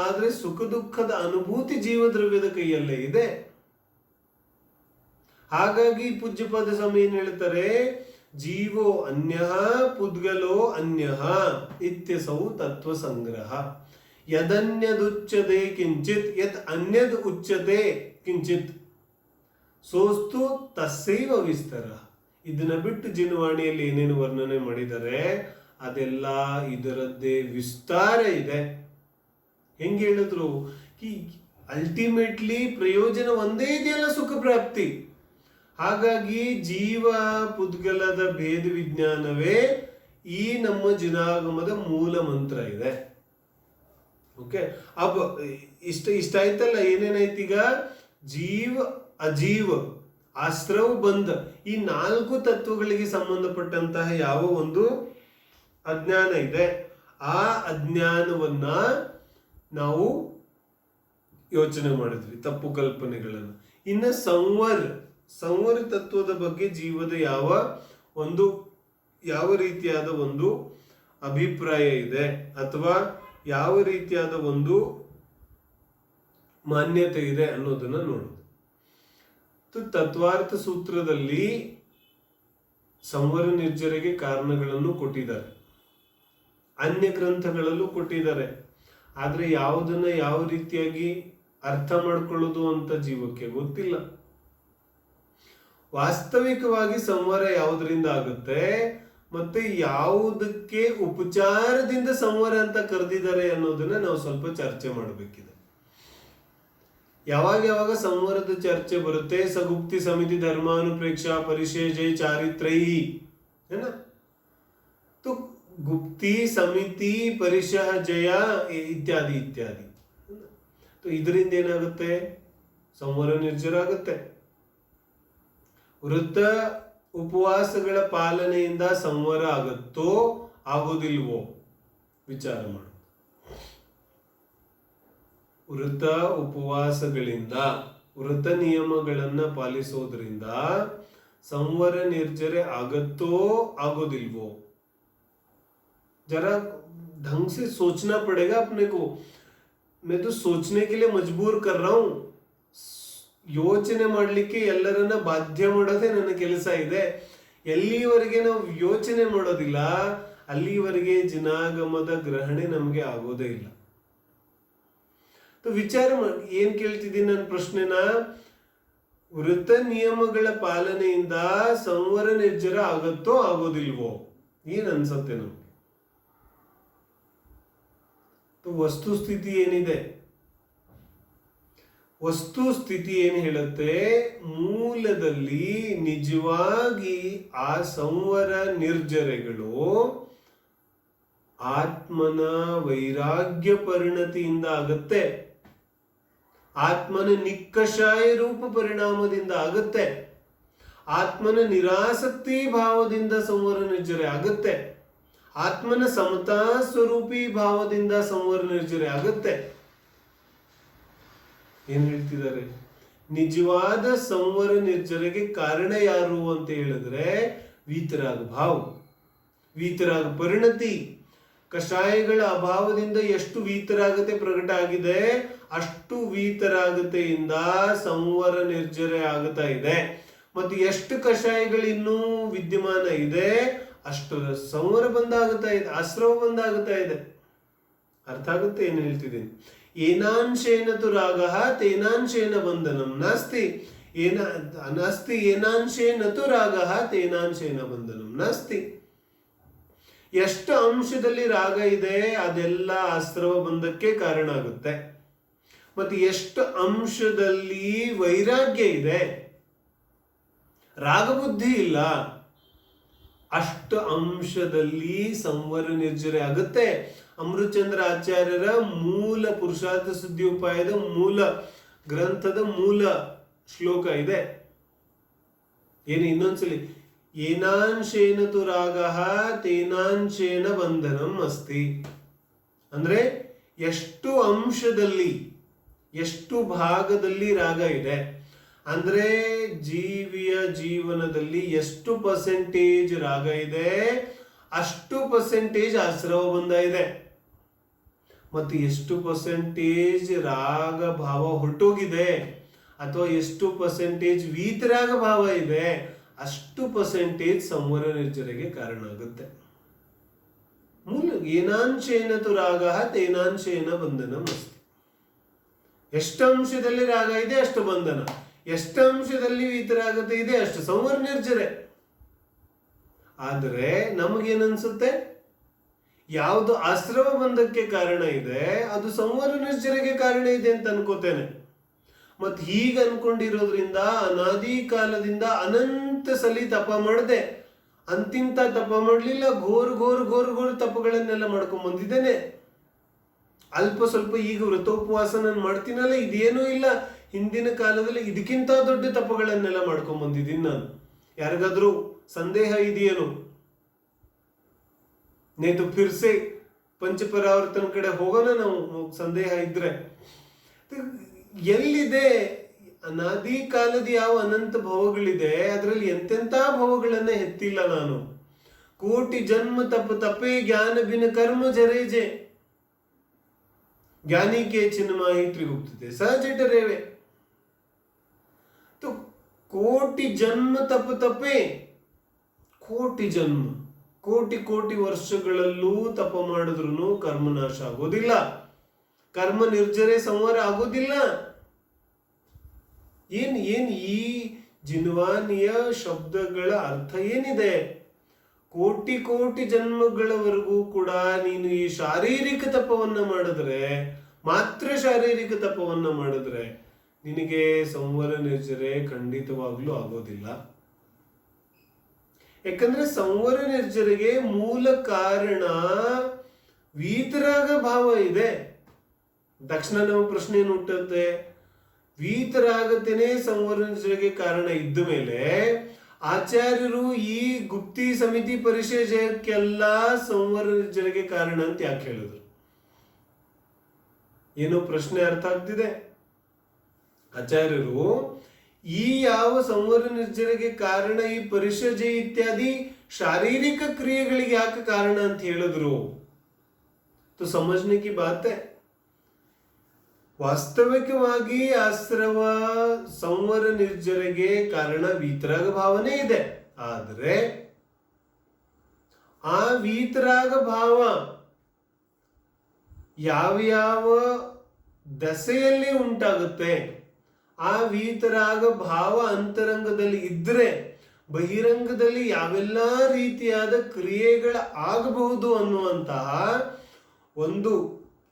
ಆದ್ರೆ ಸುಖ ದುಃಖದ ಅನುಭೂತಿ ಜೀವದ್ರವ್ಯದ ಕೈಯಲ್ಲೇ ಇದೆ. ಹಾಗಾಗಿ ಪೂಜ್ಯಪಾದ ಸ್ವಾಮಿ ಏನ್ ಹೇಳ್ತಾರೆ? ಜೀವೋ ಅನ್ಯ ಪುದ್ಗಲೋ ಅನ್ಯ ಇತ್ಯಸೌ ತತ್ವ ಸಂಗ್ರಹ. ಯದನ್ಯದುಚ್ಯತೆ ಕಿಂಚಿತ್ ಯತ್ ಅನ್ಯದ್ ಉಚ್ಯತೆ ಕಿಂಚಿತ್ ಸೋಸ್ತು ತಸ್ಸೈವ ವಿಸ್ತರ. ಇದನ್ನ ಬಿಟ್ಟು ಜಿನವಾಣಿಯಲ್ಲಿ ಏನೇನು ವರ್ಣನೆ ಮಾಡಿದರೆ ಅದೆಲ್ಲ ಇದರದ್ದೇ ವಿಸ್ತಾರ ಇದೆ. ಹೆಂಗೆ ಹೇಳಿದ್ರು? ಅಲ್ಟಿಮೇಟ್ಲಿ ಪ್ರಯೋಜನ ಒಂದೇ ಇದೆಯಲ್ಲ, ಸುಖ ಪ್ರಾಪ್ತಿ. ಹಾಗಾಗಿ ಜೀವ ಪುದ್ಗಲದ ಭೇದ ವಿಜ್ಞಾನವೇ ಈ ನಮ್ಮ ಜಿನಾಗಮದ ಮೂಲ ಮಂತ್ರ ಇದೆ. ಓಕೆ, ಇಷ್ಟ ಆಯ್ತಲ್ಲ. ಏನೇನಾಯ್ತೀಗ? ಜೀವ ಅಜೀವ ಆಶ್ರವ್ ಬಂಧ, ಈ 4 ತತ್ವಗಳಿಗೆ ಸಂಬಂಧಪಟ್ಟಂತಹ ಯಾವ ಒಂದು ಅಜ್ಞಾನ ಇದೆ, ಆ ಅಜ್ಞಾನವನ್ನ ನಾವು ಯೋಚನೆ ಮಾಡಿದ್ವಿ, ತಪ್ಪು ಕಲ್ಪನೆಗಳನ್ನು. ಇನ್ನು ಸಂವರ ತತ್ವದ ಬಗ್ಗೆ ಜೀವದ ಯಾವ ರೀತಿಯಾದ ಒಂದು ಅಭಿಪ್ರಾಯ ಇದೆ ಅಥವಾ ಯಾವ ರೀತಿಯಾದ ಒಂದು ಮಾನ್ಯತೆ ಇದೆ ಅನ್ನೋದನ್ನ ನೋಡುದು. ತತ್ವಾರ್ಥ ಸೂತ್ರದಲ್ಲಿ ಸಂವರ ನಿರ್ಜರೆಗೆ ಕಾರಣಗಳನ್ನು ಕೊಟ್ಟಿದ್ದಾರೆ, ಅನ್ಯ ಗ್ರಂಥಗಳಲ್ಲೂ ಕೊಟ್ಟಿದ್ದಾರೆ. ಆದ್ರೆ ಯಾವುದನ್ನ ಯಾವ ರೀತಿಯಾಗಿ ಅರ್ಥ ಮಾಡ್ಕೊಳ್ಳೋದು ಅಂತ ಜೀವಕ್ಕೆ ಗೊತ್ತಿಲ್ಲ. ವಾಸ್ತವಿಕವಾಗಿ ಸಂವರ ಯಾವುದರಿಂದ ಆಗುತ್ತೆ ಮತ್ತೆ ಯಾವುದಕ್ಕೆ ಉಪಚಾರದಿಂದ ಸಂವರ ಅಂತ ಕರೆದಿದ್ದಾರೆ ಅನ್ನೋದನ್ನ ನಾವು ಸ್ವಲ್ಪ ಚರ್ಚೆ ಮಾಡಬೇಕಿದೆ. ಯಾವಾಗ ಸಂವರದ ಚರ್ಚೆ ಬರುತ್ತೆ? ಸಗುಪ್ತಿ ಸಮಿತಿ ಧರ್ಮಾನುಪ್ರೇಕ್ಷಾ ಪರಿಚಯ ಜೈ ಚಾರಿತ್ರೈ है ना, तो गुप्ती समिति ಪರಿಶಃ ಜಯ ಇತ್ಯಾದಿ ಇತ್ಯಾದಿ. तो ಇದರಿಂದ ಏನಾಗುತ್ತೆ? ಸಂವರ ನಿರ್ಜರ ಆಗುತ್ತೆ. ವೃತ್ತ ಉಪವಾಸಗಳ ಪಾಲನೆಯಿಂದ ಸಂವರ ಆಗುತ್ತೋ ಆಗೋದಿಲ್ವೋ ವಿಚಾರ ಮಾಡು. ವೃತ ಉಪವಾಸಗಳಿಂದ, ವೃತ ನಿಯಮಗಳನ್ನ ಪಾಲಿಸೋದ್ರಿಂದ ಸಂವರ ನಿರ್ಜರೆ ಆಗತ್ತೋ ಆಗೋದಿಲ್ವೋ? जरा ढंग से सोचना पड़ेगा अपने को. मैं तो सोचने के लिए मजबूर कर रहा हूं. ಯೋಚನೆ ಮಾಡಲಿಕ್ಕೆ ಎಲ್ಲರನ್ನ ಬಾಧ್ಯ ಮಾಡೋದೇ ನನ್ನ ಕೆಲಸ ಇದೆ. ಎಲ್ಲಿವರೆಗೆ ನಾವು ಯೋಚನೆ ಮಾಡೋದಿಲ್ಲ ಅಲ್ಲಿವರೆಗೆ ಜಿನಾಗಮದ ಗ್ರಹಣೆ ನಮಗೆ ಆಗೋದೇ ಇಲ್ಲ. ವಿಚಾರ ಏನ್ ಕೇಳ್ತಿದ್ದೀನಿ ನನ್ನ ಪ್ರಶ್ನೆನ? ವೃತ್ತ ನಿಯಮಗಳ ಪಾಲನೆಯಿಂದ ಸಂವರ ನಿರ್ಜರ ಆಗತ್ತೋ ಆಗೋದಿಲ್ವೋ? ಏನ್ ಅನ್ಸತ್ತೆ ನಮ್ಗೆ? ವಸ್ತುಸ್ಥಿತಿ ಏನಿದೆ, ವಸ್ತುಸ್ಥಿತಿ ಏನು ಹೇಳುತ್ತೆ, ಮೂಲದಲ್ಲಿ ನಿಜವಾಗಿ ಆ ಸಂವರ ನಿರ್ಜರೆಗಳು ಆತ್ಮನ ವೈರಾಗ್ಯ ಪರಿಣತಿಯಿಂದ ಆಗತ್ತೆ, ಆತ್ಮನ ನಿಕ್ಕಷಾಯ ರೂಪ ಪರಿಣಾಮದಿಂದ ಆಗುತ್ತೆ, ಆತ್ಮನ ನಿರಾಸಕ್ತಿ ಭಾವದಿಂದ ಸಂವರ ನಿರ್ಜರೆ ಆಗುತ್ತೆ, ಆತ್ಮನ ಸಮತಾ ಸ್ವರೂಪಿ ಭಾವದಿಂದ ಸಂವರ ನಿರ್ಜರೆ ಆಗುತ್ತೆ. ಏನ್ ಹೇಳ್ತಿದ್ದಾರೆ, ನಿಜವಾದ ಸಂವರ ನಿರ್ಜರೆಗೆ ಕಾರಣ ಯಾರು ಅಂತ ಹೇಳಿದ್ರೆ ವೀತರಾಗ ಭಾವ, ವೀತರಾಗ ಪರಿಣತಿ. ಕಷಾಯಗಳ ಅಭಾವದಿಂದ ಎಷ್ಟು ವೀತರಾಗತೆ ಪ್ರಕಟ ಆಗಿದೆ, ಅಷ್ಟು ವೀತರಾಗತೆಯಿಂದ ಸಂವರ ನಿರ್ಜರೆ ಆಗ್ತಾ ಇದೆ. ಮತ್ತು ಎಷ್ಟು ಕಷಾಯಗಳು ಇನ್ನೂ ವಿದ್ಯಮಾನ ಇದೆ, ಅಷ್ಟರ ಸಂವರ ಬಂದಾಗುತ್ತಾ ಇದೆ, ಆಶ್ರವ ಬಂದಾಗುತ್ತಾ ಇದೆ. ಅರ್ಥ ಆಗುತ್ತೆ ಏನು ಹೇಳ್ತಿದ್ದೀನಿ. ಏನಾಂಶೇನ ತು ರಾಗ ತೇನಾಂಶೇನ ಬಂಧನಂ ನಾಸ್ತಿ, ನಾಸ್ತಿ ಏನಾಂಶೇನ ತು ರಾಗ ತೇನಾಂಶೇನ ಬಂಧನಂ ನಾಸ್ತಿ. ಎಷ್ಟು ಅಂಶದಲ್ಲಿ ರಾಗ ಇದೆ ಅದೆಲ್ಲ ಆಶ್ರವ ಬಂಧಕ್ಕೆ ಕಾರಣ ಆಗುತ್ತೆ. ಮತ್ತು ಎಷ್ಟು ಅಂಶದಲ್ಲಿ ವೈರಾಗ್ಯ ಇದೆ, ರಾಗಬುದ್ಧಿ ಇಲ್ಲ, ಅಷ್ಟು ಅಂಶದಲ್ಲಿ ಸಂವರ ನಿರ್ಜರೆ ಆಗುತ್ತೆ. ಅಮೃತಚಂದ್ರ ಆಚಾರ್ಯರ ಮೂಲ ಪುರುಷಾರ್ಥ ಸಿದ್ಧಿ ಉಪಾಯದ ಮೂಲ ಗ್ರಂಥದ ಮೂಲ ಶ್ಲೋಕ ಇದೆ. ಏನು ಇನ್ನೊಂದ್ಸಲಿ, ಏನಾಂಶೇನ ತು ರಾಗ ತೇನಾಂಶೇನ ಬಂಧನಂ ಅಸ್ತಿ. ಅಂದ್ರೆ ಎಷ್ಟು ಅಂಶದಲ್ಲಿ, ಎಷ್ಟು ಭಾಗದಲ್ಲಿ ರಾಗ ಇದೆ ಅಂದ್ರೆ ಜೀವಿಯ ಜೀವನದಲ್ಲಿ ಎಷ್ಟು ಪರ್ಸೆಂಟೇಜ್ ರಾಗ ಇದೆ, ಅಷ್ಟು ಪರ್ಸೆಂಟೇಜ್ ಆಶ್ರವ ಬಂಧ ಇದೆ. ಮತ್ತು ಎಷ್ಟು ಪರ್ಸೆಂಟೇಜ್ ರಾಗ ಭಾವ ಹೊರಟೋಗಿದೆ ಅಥವಾ ಎಷ್ಟು ಪರ್ಸೆಂಟೇಜ್ ವೀತರಾಗ ಭಾವ ಇದೆ, ಅಷ್ಟು ಪರ್ಸೆಂಟೇಜ್ ಸಂವರ ನಿರ್ಜರೆಗೆ ಕಾರಣ ಆಗುತ್ತೆ. ಮೂಲ ಏನಾಂಶೇನ ತು ರಾಗ ತೇನಾಂಶೇನ ಬಂಧನಂ ಅಸ್ತಿ. ಎಷ್ಟು ಅಂಶದಲ್ಲಿ ರಾಗ ಇದೆ ಅಷ್ಟು ಬಂಧನ, ಎಷ್ಟು ಅಂಶದಲ್ಲಿ ವೀತರಾಗತೆ ಇದೆ ಅಷ್ಟು ಸಂವರ ನಿರ್ಜರೆ. ಆದರೆ ನಮಗೇನನ್ಸುತ್ತೆ, ಯಾವುದು ಆಶ್ರವ ಬಂಧಕ್ಕೆ ಕಾರಣ ಇದೆ ಅದು ಸಂವರ ನಿರ್ಜರೆಗೆ ಕಾರಣ ಇದೆ ಅಂತ ಅನ್ಕೋತೇನೆ. ಮತ್ತು ಹೀಗೆ ಅನ್ಕೊಂಡಿರೋದ್ರಿಂದ ಅನಾದಿ ಕಾಲದಿಂದ ಅನಂತ ಸಲಿ ತಪ ಮಾಡದೆ, ಅಂತಿಂತ ತಪ ಮಾಡಲಿಲ್ಲ, ಘೋರ್ ಘೋರ್ ಘೋರ್ ಘೋರ್ ತಪಗಳನ್ನೆಲ್ಲ ಮಾಡ್ಕೊಂಡ್ ಬಂದಿದ್ದೇನೆ. ಅಲ್ಪ ಸ್ವಲ್ಪ ಈಗ ವ್ರತೋಪವಾಸ ನಾನು ಮಾಡ್ತೀನಲ್ಲ, ಇದೇನೂ ಇಲ್ಲ. ಹಿಂದಿನ ಕಾಲದಲ್ಲಿ ಇದಕ್ಕಿಂತ ದೊಡ್ಡ ತಪಗಳನ್ನೆಲ್ಲ ಮಾಡ್ಕೊಂಡ್ ಬಂದಿದ್ದೀನಿ ನಾನು. ಯಾರಿಗಾದ್ರೂ ಸಂದೇಹ ಇದೆಯೇನು? ನೇತು ಫಿರ್ಸೆ ಪಂಚಪರಾವರ್ತನ ಕಡೆ ಹೋಗೋಣ ನಾವು, ಸಂದೇಹ ಇದ್ರೆ. ಎಲ್ಲಿದೆ ಅನಾದಿ ಕಾಲದ ಯಾವ ಅನಂತ ಭವಗಳಿದೆ ಅದರಲ್ಲಿ ಎಂತೆಂಥ ಭವಗಳನ್ನ ಹೆತ್ತಿಲ್ಲ ನಾನು. ಕೋಟಿ ಜನ್ಮ ತಪ ತಪೇ ಜ್ಞಾನ ಬಿನ ಕರ್ಮ ಜರೇಜೆ, ज्ञानी के चिन्माही त्रिगुप्तते सहजटरेवे. तो ಕೋಟಿ ಜನ್ಮ ತಪೆ, ಕೋಟಿ ಜನ್ಮ, ಕೋಟಿ ಕೋಟಿ ವರ್ಷಗಳಲ್ಲೂ ತಪ ಮಾಡಿದ್ರು ಕರ್ಮನಾಶ ಆಗೋದಿಲ್ಲ, ಕರ್ಮ ನಿರ್ಜರೆ ಸಂವರ ಆಗೋದಿಲ್ಲ. ಏನ್ ಈ ಜಿನ್ವಾನಿಯ ಶಬ್ದಗಳ ಅರ್ಥ ಏನಿದೆ? ಕೋಟಿ ಕೋಟಿ ಜನ್ಮಗಳವರೆಗೂ ಕೂಡ ನೀನು ಈ ಶಾರೀರಿಕ ತಪವನ್ನ ಮಾಡಿದ್ರೆ, ಮಾತ್ರ ಶಾರೀರಿಕ ತಪವನ್ನ ಮಾಡಿದ್ರೆ ನಿನಗೆ ಸಂವರ ನಿರ್ಜರೆ ಖಂಡಿತವಾಗ್ಲೂ ಆಗೋದಿಲ್ಲ. ಯಾಕಂದ್ರೆ ಸಂವರ ನಿರ್ಜರೆಗೆ ಮೂಲ ಕಾರಣ ವೀತರಾಗ ಭಾವ ಇದೆ. ತಕ್ಷಣ ನಮ್ಮ ಪ್ರಶ್ನೆ ಏನು ಹುಟ್ಟುತ್ತೆ, ವೀತರಾಗತೇನೆ ಸಂವರ ನಿರ್ಜರೆಗೆ ಕಾರಣ ಇದ್ದ ಮೇಲೆ ಆಚಾರ್ಯರು ಈ ಗುಪ್ತಿ ಸಮಿತಿ ಪರಿಚಯಕ್ಕೆಲ್ಲ ಸಂವರ ನಿರ್ಜರೆಗೆ ಕಾರಣ ಅಂತ ಯಾಕೆ ಹೇಳಿದ್ರು? ಏನೋ ಪ್ರಶ್ನೆ ಅರ್ಥ ಆಗ್ತಿದೆ. ಆಚಾರ್ಯರು ಈ ಯಾವ ಸಂವರ ನಿರ್ಜರೆಗೆ ಕಾರಣ ಈ ಪರಿಷಜೆ ಇತ್ಯಾದಿ ಶಾರೀರಿಕ ಕ್ರಿಯೆಗಳಿಗೆ ಯಾಕೆ ಕಾರಣ ಅಂತ ಹೇಳಿದ್ರು? तो समझने की बात है. ವಾಸ್ತವಿಕವಾಗಿ ಆಶ್ರವ ಸಂವರ ನಿರ್ಜರೆಗೆ ಕಾರಣ ವೀತರಾಗ ಭಾವನೆ ಇದೆ. ಆದರೆ ಆ ವೀತರಾಗ ಭಾವ ಯಾವ ದಶೆಯಲ್ಲಿ ಉಂಟಾಗುತ್ತೆ, ಆ ವೀತರಾಗ ಭಾವ ಅಂತರಂಗದಲ್ಲಿ ಇದ್ರೆ ಬಹಿರಂಗದಲ್ಲಿ ಯಾವೆಲ್ಲ ರೀತಿಯಾದ ಕ್ರಿಯೆಗಳ ಆಗಬಹುದು ಅನ್ನುವಂತಹ ಒಂದು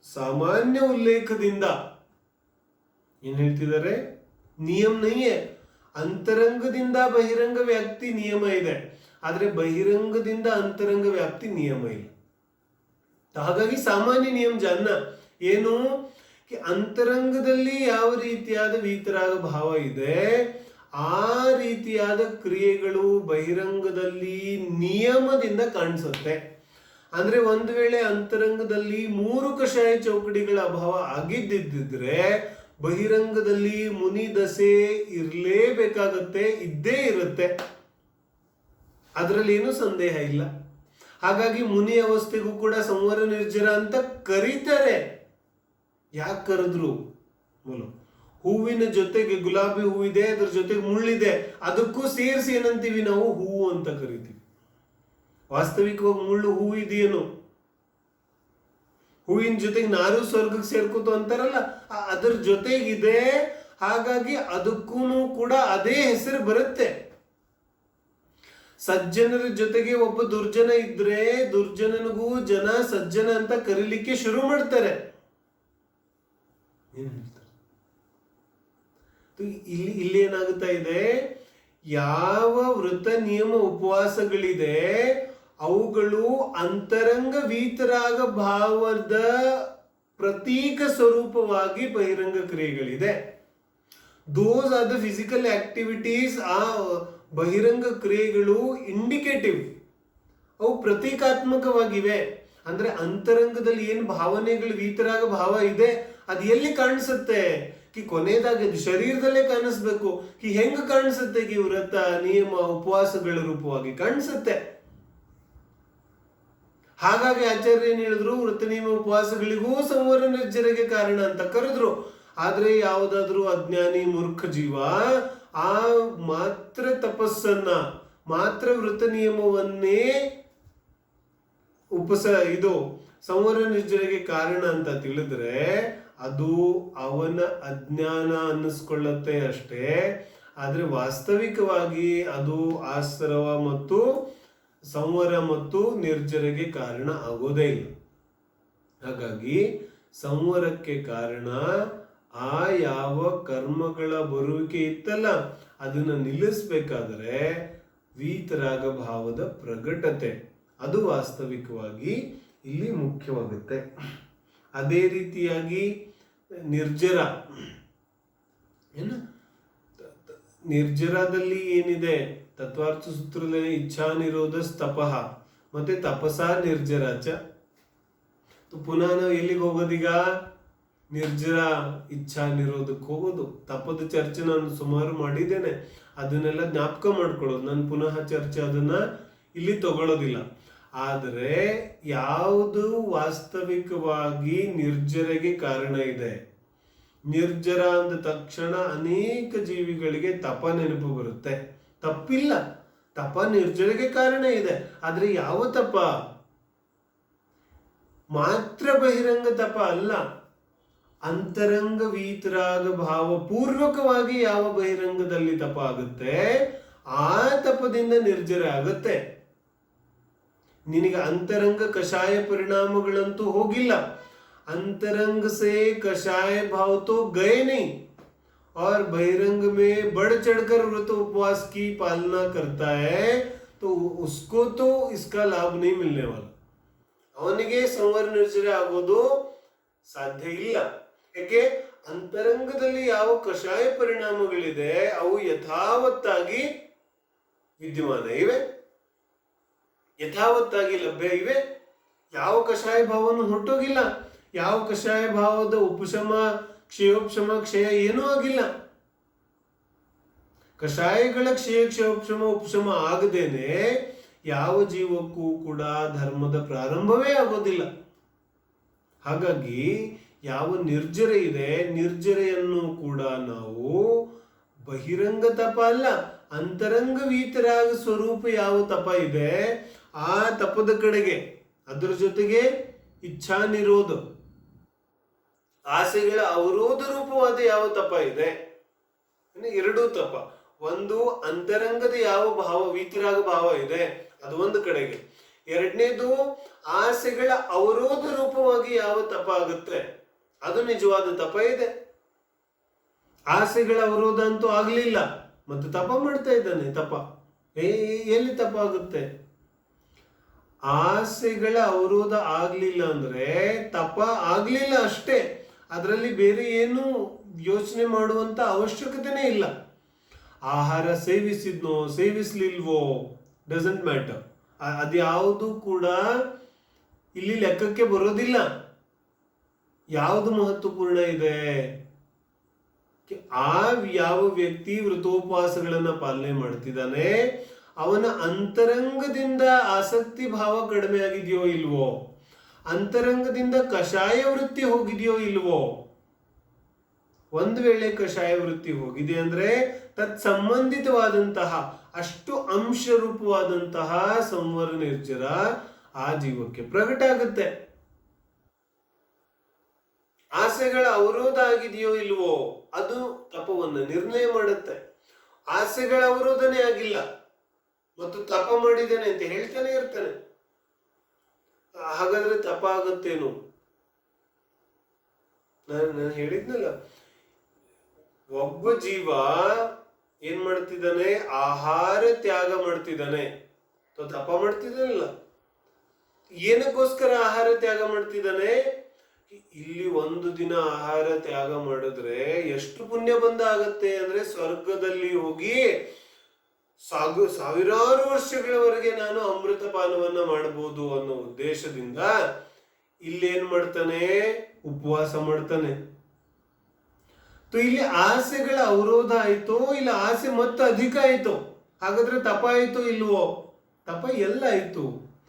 ಸಾಮಾನ್ಯ ಉಲ್ಲೇಖದಿಂದ ಏನ್ ಹೇಳ್ತಿದ್ದಾರೆ, ನಿಯಮ ನಹಿಯೇ. ಅಂತರಂಗದಿಂದ ಬಹಿರಂಗ ವ್ಯಾಪ್ತಿ ನಿಯಮ ಇದೆ, ಆದ್ರೆ ಬಹಿರಂಗದಿಂದ ಅಂತರಂಗ ವ್ಯಾಪ್ತಿ ನಿಯಮ ಇಲ್ಲ. ಹಾಗಾಗಿ ಸಾಮಾನ್ಯ ನಿಯಮ ಜಾನ್ನ ಏನು, ಅಂತರಂಗದಲ್ಲಿ ಯಾವ ರೀತಿಯಾದ ವೀತರಾಗ ಭಾವ ಇದೆ ಆ ರೀತಿಯಾದ ಕ್ರಿಯೆಗಳು ಬಹಿರಂಗದಲ್ಲಿ ನಿಯಮದಿಂದ ಕಾಣಿಸುತ್ತೆ. ಅಂದ್ರೆ ಒಂದು ವೇಳೆ ಅಂತರಂಗದಲ್ಲಿ 3 ಕಷಾಯ ಚೌಕಡಿಗಳ ಅಭಾವ ಆಗಿದ್ದಿದ್ರೆ ಬಹಿರಂಗದಲ್ಲಿ ಮುನಿ ದಶೆ ಇರಲೇಬೇಕಾಗತ್ತೆ, ಇದ್ದೇ ಇರುತ್ತೆ, ಅದರಲ್ಲಿ ಏನು ಸಂದೇಹ ಇಲ್ಲ. ಹಾಗಾಗಿ ಮುನಿ ಅವಸ್ಥೆಗೂ ಕೂಡ ಸಂವರ ನಿರ್ಜರ ಅಂತ ಕರೀತಾರೆ. ಯಾಕೆ ಕರೆದ್ರು? ಹೂವಿನ ಜೊತೆಗೆ ಗುಲಾಬಿ ಹೂವಿದೆ, ಅದ್ರ ಜೊತೆಗೆ ಮುಳ್ಳಿದೆ, ಅದಕ್ಕೂ ಸೇರಿಸಿ ಏನಂತೀವಿ ನಾವು, ಹೂವು ಅಂತ ಕರಿತೀವಿ. ವಾಸ್ತವಿಕವಾಗಿ ಮುಳ್ಳು ಹೂವು ಇದೆಯೇನು? ಹೂವಿನ ಜೊತೆಗೆ ನಾರು ಸ್ವರ್ಗಕ್ಕೆ ಸೇರ್ಕೋತು ಅಂತಾರಲ್ಲ, ಅದ್ರ ಜೊತೆಗಿದೆ. ಹಾಗಾಗಿ ಅದಕ್ಕೂ ಕೂಡ ಅದೇ ಹೆಸರು ಬರುತ್ತೆ. ಸಜ್ಜನರ ಜೊತೆಗೆ ಒಬ್ಬ ದುರ್ಜನ ಇದ್ರೆ ದುರ್ಜನನಿಗೂ ಜನ ಸಜ್ಜನ ಅಂತ ಕರೀಲಿಕ್ಕೆ ಶುರು ಮಾಡ್ತಾರೆ. ಇಲ್ಲಿ ಏನಾಗುತ್ತಾ ಇದೆ, ಯಾವ ವೃತ ನಿಯಮ ಉಪವಾಸಗಳಿದೆ ಅವುಗಳು ಅಂತರಂಗ ವೀತರಾಗ ಭಾವದ ಪ್ರತೀಕ ಸ್ವರೂಪವಾಗಿ ಬಹಿರಂಗ ಕ್ರಿಯೆಗಳಿದೆ. Those are the physical activities. ಆ ಬಹಿರಂಗ ಕ್ರಿಯೆಗಳು ಇಂಡಿಕೇಟಿವ್, ಅವು ಪ್ರತೀಕಾತ್ಮಕವಾಗಿವೆ. ಅಂದ್ರೆ ಅಂತರಂಗದಲ್ಲಿ ಏನು ಭಾವನೆಗಳು ವೀತರಾಗ ಭಾವ ಇದೆ ಅದು ಎಲ್ಲಿ ಕಾಣಿಸುತ್ತೆ? ಕೊನೆಯದಾಗಿ ಅದು ಶರೀರದಲ್ಲೇ ಕಾಣಿಸ್ಬೇಕು. ಹೆಂಗ ಕಾಣಿಸುತ್ತೆ? ವ್ರತ ನಿಯಮ ಉಪವಾಸಗಳ ರೂಪವಾಗಿ ಕಾಣಿಸುತ್ತೆ. ಹಾಗಾಗಿ ಆಚಾರ್ಯ ಏನ್ ಹೇಳಿದ್ರು, ವೃತ್ತ ನಿಯಮ ಉಪವಾಸಗಳಿಗೂ ಸಂವರ ನಿರ್ಜರೆಗೆ ಕಾರಣ ಅಂತ ಕರೆದ್ರು. ಆದ್ರೆ ಯಾವುದಾದ್ರೂ ಅಜ್ಞಾನಿ ಮೂರ್ಖ ಜೀವ ಆ ಮಾತ್ರ ತಪಸ್ಸನ್ನ, ಮಾತ್ರ ವೃತ್ತ ನಿಯಮವನ್ನೇ ಇದು ಸಂವರ ನಿರ್ಜರೆಗೆ ಕಾರಣ ಅಂತ ತಿಳಿದ್ರೆ ಅದು ಅವನ ಅಜ್ಞಾನ ಅನ್ನಿಸ್ಕೊಳ್ಳತ್ತೆ ಅಷ್ಟೇ. ಆದ್ರೆ ವಾಸ್ತವಿಕವಾಗಿ ಅದು ಆಶ್ರವ ಮತ್ತು ಸಂವರ ಮತ್ತು ನಿರ್ಜರೆಗೆ ಕಾರಣ ಆಗೋದೇ ಇಲ್ಲ. ಹಾಗಾಗಿ ಸಂವರಕ್ಕೆ ಕಾರಣ ಆ ಯಾವ ಕರ್ಮಗಳ ಬರುವಿಕೆ ಇತ್ತಲ್ಲ ಅದನ್ನ ನಿಲ್ಲಿಸ್ಬೇಕಾದ್ರೆ ವೀತರಾಗ ಭಾವದ ಪ್ರಗಟತೆ, ಅದು ವಾಸ್ತವಿಕವಾಗಿ ಇಲ್ಲಿ ಮುಖ್ಯವಾಗುತ್ತೆ. ಅದೇ ರೀತಿಯಾಗಿ ನಿರ್ಜರ ನಿರ್ಜರದಲ್ಲಿ ಏನಿದೆ, ತತ್ವಾರ್ಥ ಸೂತ್ರದಲ್ಲಿ ಇಚ್ಛಾ ನಿರೋಧ ತಪಃ ಮತ್ತೆ ತಪಸಾ ನಿರ್ಜರಾಚ. ಪುನಃ ನಾವು ಎಲ್ಲಿಗೆ ಹೋಗೋದೀಗ? ನಿರ್ಜರ ಇಚ್ಛಾ ನಿರೋಧಕ್ಕೆ ಹೋಗೋದು. ತಪದ ಚರ್ಚೆ ನಾನು ಸುಮಾರು ಮಾಡಿದ್ದೇನೆ, ಅದನ್ನೆಲ್ಲ ಜ್ಞಾಪಕ ಮಾಡ್ಕೊಳ್ಳೋದು. ನಾನು ಪುನಃ ಚರ್ಚೆ ಅದನ್ನ ಇಲ್ಲಿ ತಗೊಳ್ಳೋದಿಲ್ಲ. ಆದರೆ ಯಾವುದು ವಾಸ್ತವಿಕವಾಗಿ ನಿರ್ಜರೆಗೆ ಕಾರಣ ಇದೆ? ನಿರ್ಜರ ಅಂದ ತಕ್ಷಣ ಅನೇಕ ಜೀವಿಗಳಿಗೆ ತಪ ನೆನಪು ಬರುತ್ತೆ. ತಪ್ಪಿಲ್ಲ, ತಪ ನಿರ್ಜರೆಗೆ ಕಾರಣ ಇದೆ. ಆದ್ರೆ ಯಾವ ತಪ? ಮಾತ್ರ ಬಹಿರಂಗ ತಪ ಅಲ್ಲ, ಅಂತರಂಗ ವೀತರಾಗ ಭಾವ ಪೂರ್ವಕವಾಗಿ ಯಾವ ಬಹಿರಂಗದಲ್ಲಿ ತಪ ಆಗುತ್ತೆ ಆ ತಪದಿಂದ ನಿರ್ಜರ ಆಗುತ್ತೆ. ನಿನಗೆ ಅಂತರಂಗ ಕಷಾಯ ಪರಿಣಾಮಗಳಂತೂ ಹೋಗಿಲ್ಲ. अंतरंग से कषाय भाव तो गए नहीं और बहिरंग में बढ़ चढ़कर व्रत उपवास की पालना करता है तो उसको तो इसका लाभ नहीं मिलने वाला. ಅವನಿಗೆ ಸಂವರ ನಿರ್ಜರ ಆಗೋದು ಸಾಧ್ಯ ಇಲ್ಲ. ಯಾಕೆ? ಅಂತರಂಗದಲ್ಲಿ ಯಾವ ಕಷಾಯ ಪರಿಣಾಮಗಳಿದೆ ಅವು ಯಥಾವತ್ತಾಗಿ ವಿದ್ಯಮಾನ ಇವೆ, ಯಥಾವತ್ತಾಗಿ ಲಭ್ಯ ಇವೆ. ಯಾವ ಕಷಾಯ ಭಾವನು ಹೊರಟೋಗಿಲ್ಲ. ಯಾವ ಕಷಾಯ ಭಾವದ ಉಪಶಮ ಕ್ಷಯೋಪಶಮ ಕ್ಷಯ ಏನೂ ಆಗಿಲ್ಲ. ಕಷಾಯಗಳ ಕ್ಷಯ ಕ್ಷಯೋಪಶಮ ಉಪಶಮ ಆಗದೇನೆ ಯಾವ ಜೀವಕ್ಕೂ ಕೂಡ ಧರ್ಮದ ಪ್ರಾರಂಭವೇ ಆಗೋದಿಲ್ಲ. ಹಾಗಾಗಿ ಯಾವ ನಿರ್ಜರೆ ಇದೆ, ನಿರ್ಜರೆಯನ್ನು ಕೂಡ ನಾವು ಬಹಿರಂಗ ತಪ ಅಲ್ಲ, ಅಂತರಂಗ ವೀತರಾಗ ಸ್ವರೂಪ ಯಾವ ತಪ ಇದೆ ಆ ತಪದ ಕಡೆಗೆ, ಅದರ ಜೊತೆಗೆ ಇಚ್ಛಾ ನಿರೋಧ ಆಸೆಗಳ ಅವರೋಧ ರೂಪವಾದ ಯಾವ ತಪ ಇದೆ, ಎರಡೂ ತಪ. ಒಂದು ಅಂತರಂಗದ ಯಾವ ಭಾವ ವೀತರಾಗ ಭಾವ ಇದೆ ಅದು ಒಂದು ಕಡೆಗೆ, ಎರಡನೇದು ಆಸೆಗಳ ಅವರೋಧ ರೂಪವಾಗಿ ಯಾವ ತಪ ಆಗುತ್ತೆ ಅದು ನಿಜವಾದ ತಪ ಇದೆ. ಆಸೆಗಳ ಅವರೋಧ ಅಂತೂ ಆಗ್ಲಿಲ್ಲ, ಮತ್ತು ತಪ ಮಾಡ್ತಾ ಇದ್ದಾನೆ. ತಪ ಎಲ್ಲಿ ತಪ ಆಗುತ್ತೆ? ಆಸೆಗಳ ಅವರೋಧ ಆಗ್ಲಿಲ್ಲ ಅಂದ್ರೆ ತಪ ಆಗ್ಲಿಲ್ಲ ಅಷ್ಟೇ. ಅದರಲ್ಲಿ ಬೇರೆ ಏನು ಯೋಚನೆ ಮಾಡುವಂತ ಅವಶ್ಯಕತೆನೇ ಇಲ್ಲ. ಆಹಾರ ಸೇವಿಸಿದ್ನೋ ಸೇವಿಸ್ಲಿಲ್ವೋ ಡಸಂಟ್ ಮ್ಯಾಟರ್. ಅದ್ಯಾವುದು ಕೂಡ ಇಲ್ಲಿ ಲೆಕ್ಕಕ್ಕೆ ಬರೋದಿಲ್ಲ. ಯಾವುದು ಮಹತ್ವಪೂರ್ಣ ಇದೆ? ಯಾವ ವ್ಯಕ್ತಿ ವ್ರತೋಪವಾಸಗಳನ್ನ ಪಾಲನೆ ಮಾಡ್ತಿದ್ದಾನೆ ಅವನ ಅಂತರಂಗದಿಂದ ಆಸಕ್ತಿ ಭಾವ ಕಡಿಮೆ ಆಗಿದೆಯೋ ಇಲ್ವೋ, ಅಂತರಂಗದಿಂದ ಕಷಾಯ ವೃತ್ತಿ ಹೋಗಿದೆಯೋ ಇಲ್ವೋ. ಒಂದು ವೇಳೆ ಕಷಾಯ ವೃತ್ತಿ ಹೋಗಿದೆ ಅಂದ್ರೆ ತತ್ ಸಂಬಂಧಿತವಾದಂತಹ ಅಷ್ಟು ಅಂಶ ರೂಪವಾದಂತಹ ಸಂವರ ನಿರ್ಜರ ಆ ಜೀವಕ್ಕೆ ಪ್ರಕಟ ಆಗುತ್ತೆ. ಆಸೆಗಳ ಅವರೋಧ ಆಗಿದೆಯೋ ಇಲ್ವೋ ಅದು ತಪವನ್ನು ನಿರ್ಣಯ ಮಾಡುತ್ತೆ. ಆಸೆಗಳ ಅವರೋಧನೆ ಆಗಿಲ್ಲ ಮತ್ತು ತಪ ಮಾಡಿದ್ದೇನೆ ಅಂತ ಹೇಳ್ತಾನೆ ಇರ್ತಾನೆ. ಹಾಗಾದ್ರೆ ತಪ ಆಗುತ್ತೇನು? ನಾನು ಹೇಳಿದ್ನಲ್ಲ, ಒಬ್ಬ ಜೀವ ಏನ್ ಮಾಡ್ತಿದ್ದಾನೆ? ಆಹಾರ ತ್ಯಾಗ ಮಾಡ್ತಿದ್ದಾನೆ. ತಪ ಮಾಡ್ತಿದ್ದಾನಲ್ಲ, ಏನಕ್ಕೋಸ್ಕರ ಆಹಾರ ತ್ಯಾಗ ಮಾಡ್ತಿದ್ದಾನೆ? ಇಲ್ಲಿ ಒಂದು ದಿನ ಆಹಾರ ತ್ಯಾಗ ಮಾಡಿದ್ರೆ ಎಷ್ಟು ಪುಣ್ಯ ಬಂದ ಆಗತ್ತೆ ಅಂದ್ರೆ ಸ್ವರ್ಗದಲ್ಲಿ ಹೋಗಿ ಸಾವಿರಾರು ವರ್ಷಗಳವರೆಗೆ ನಾನು ಅಮೃತ ಪಾನವನ್ನ ಮಾಡಬಹುದು ಅನ್ನೋ ಉದ್ದೇಶದಿಂದ ಇಲ್ಲೇನ್ ಮಾಡ್ತಾನೆ? ಉಪವಾಸ ಮಾಡ್ತಾನೆ. ಇಲ್ಲಿ ಆಸೆಗಳ ಅವರೋಧ ಆಯ್ತೋ ಇಲ್ಲ ಆಸೆ ಮತ್ತೆ ಅಧಿಕ ಆಯ್ತೋ? ಹಾಗಾದ್ರೆ ತಪ ಆಯ್ತೋ ಇಲ್ವೋ? ತಪ ಎಲ್ಲ ಆಯ್ತು.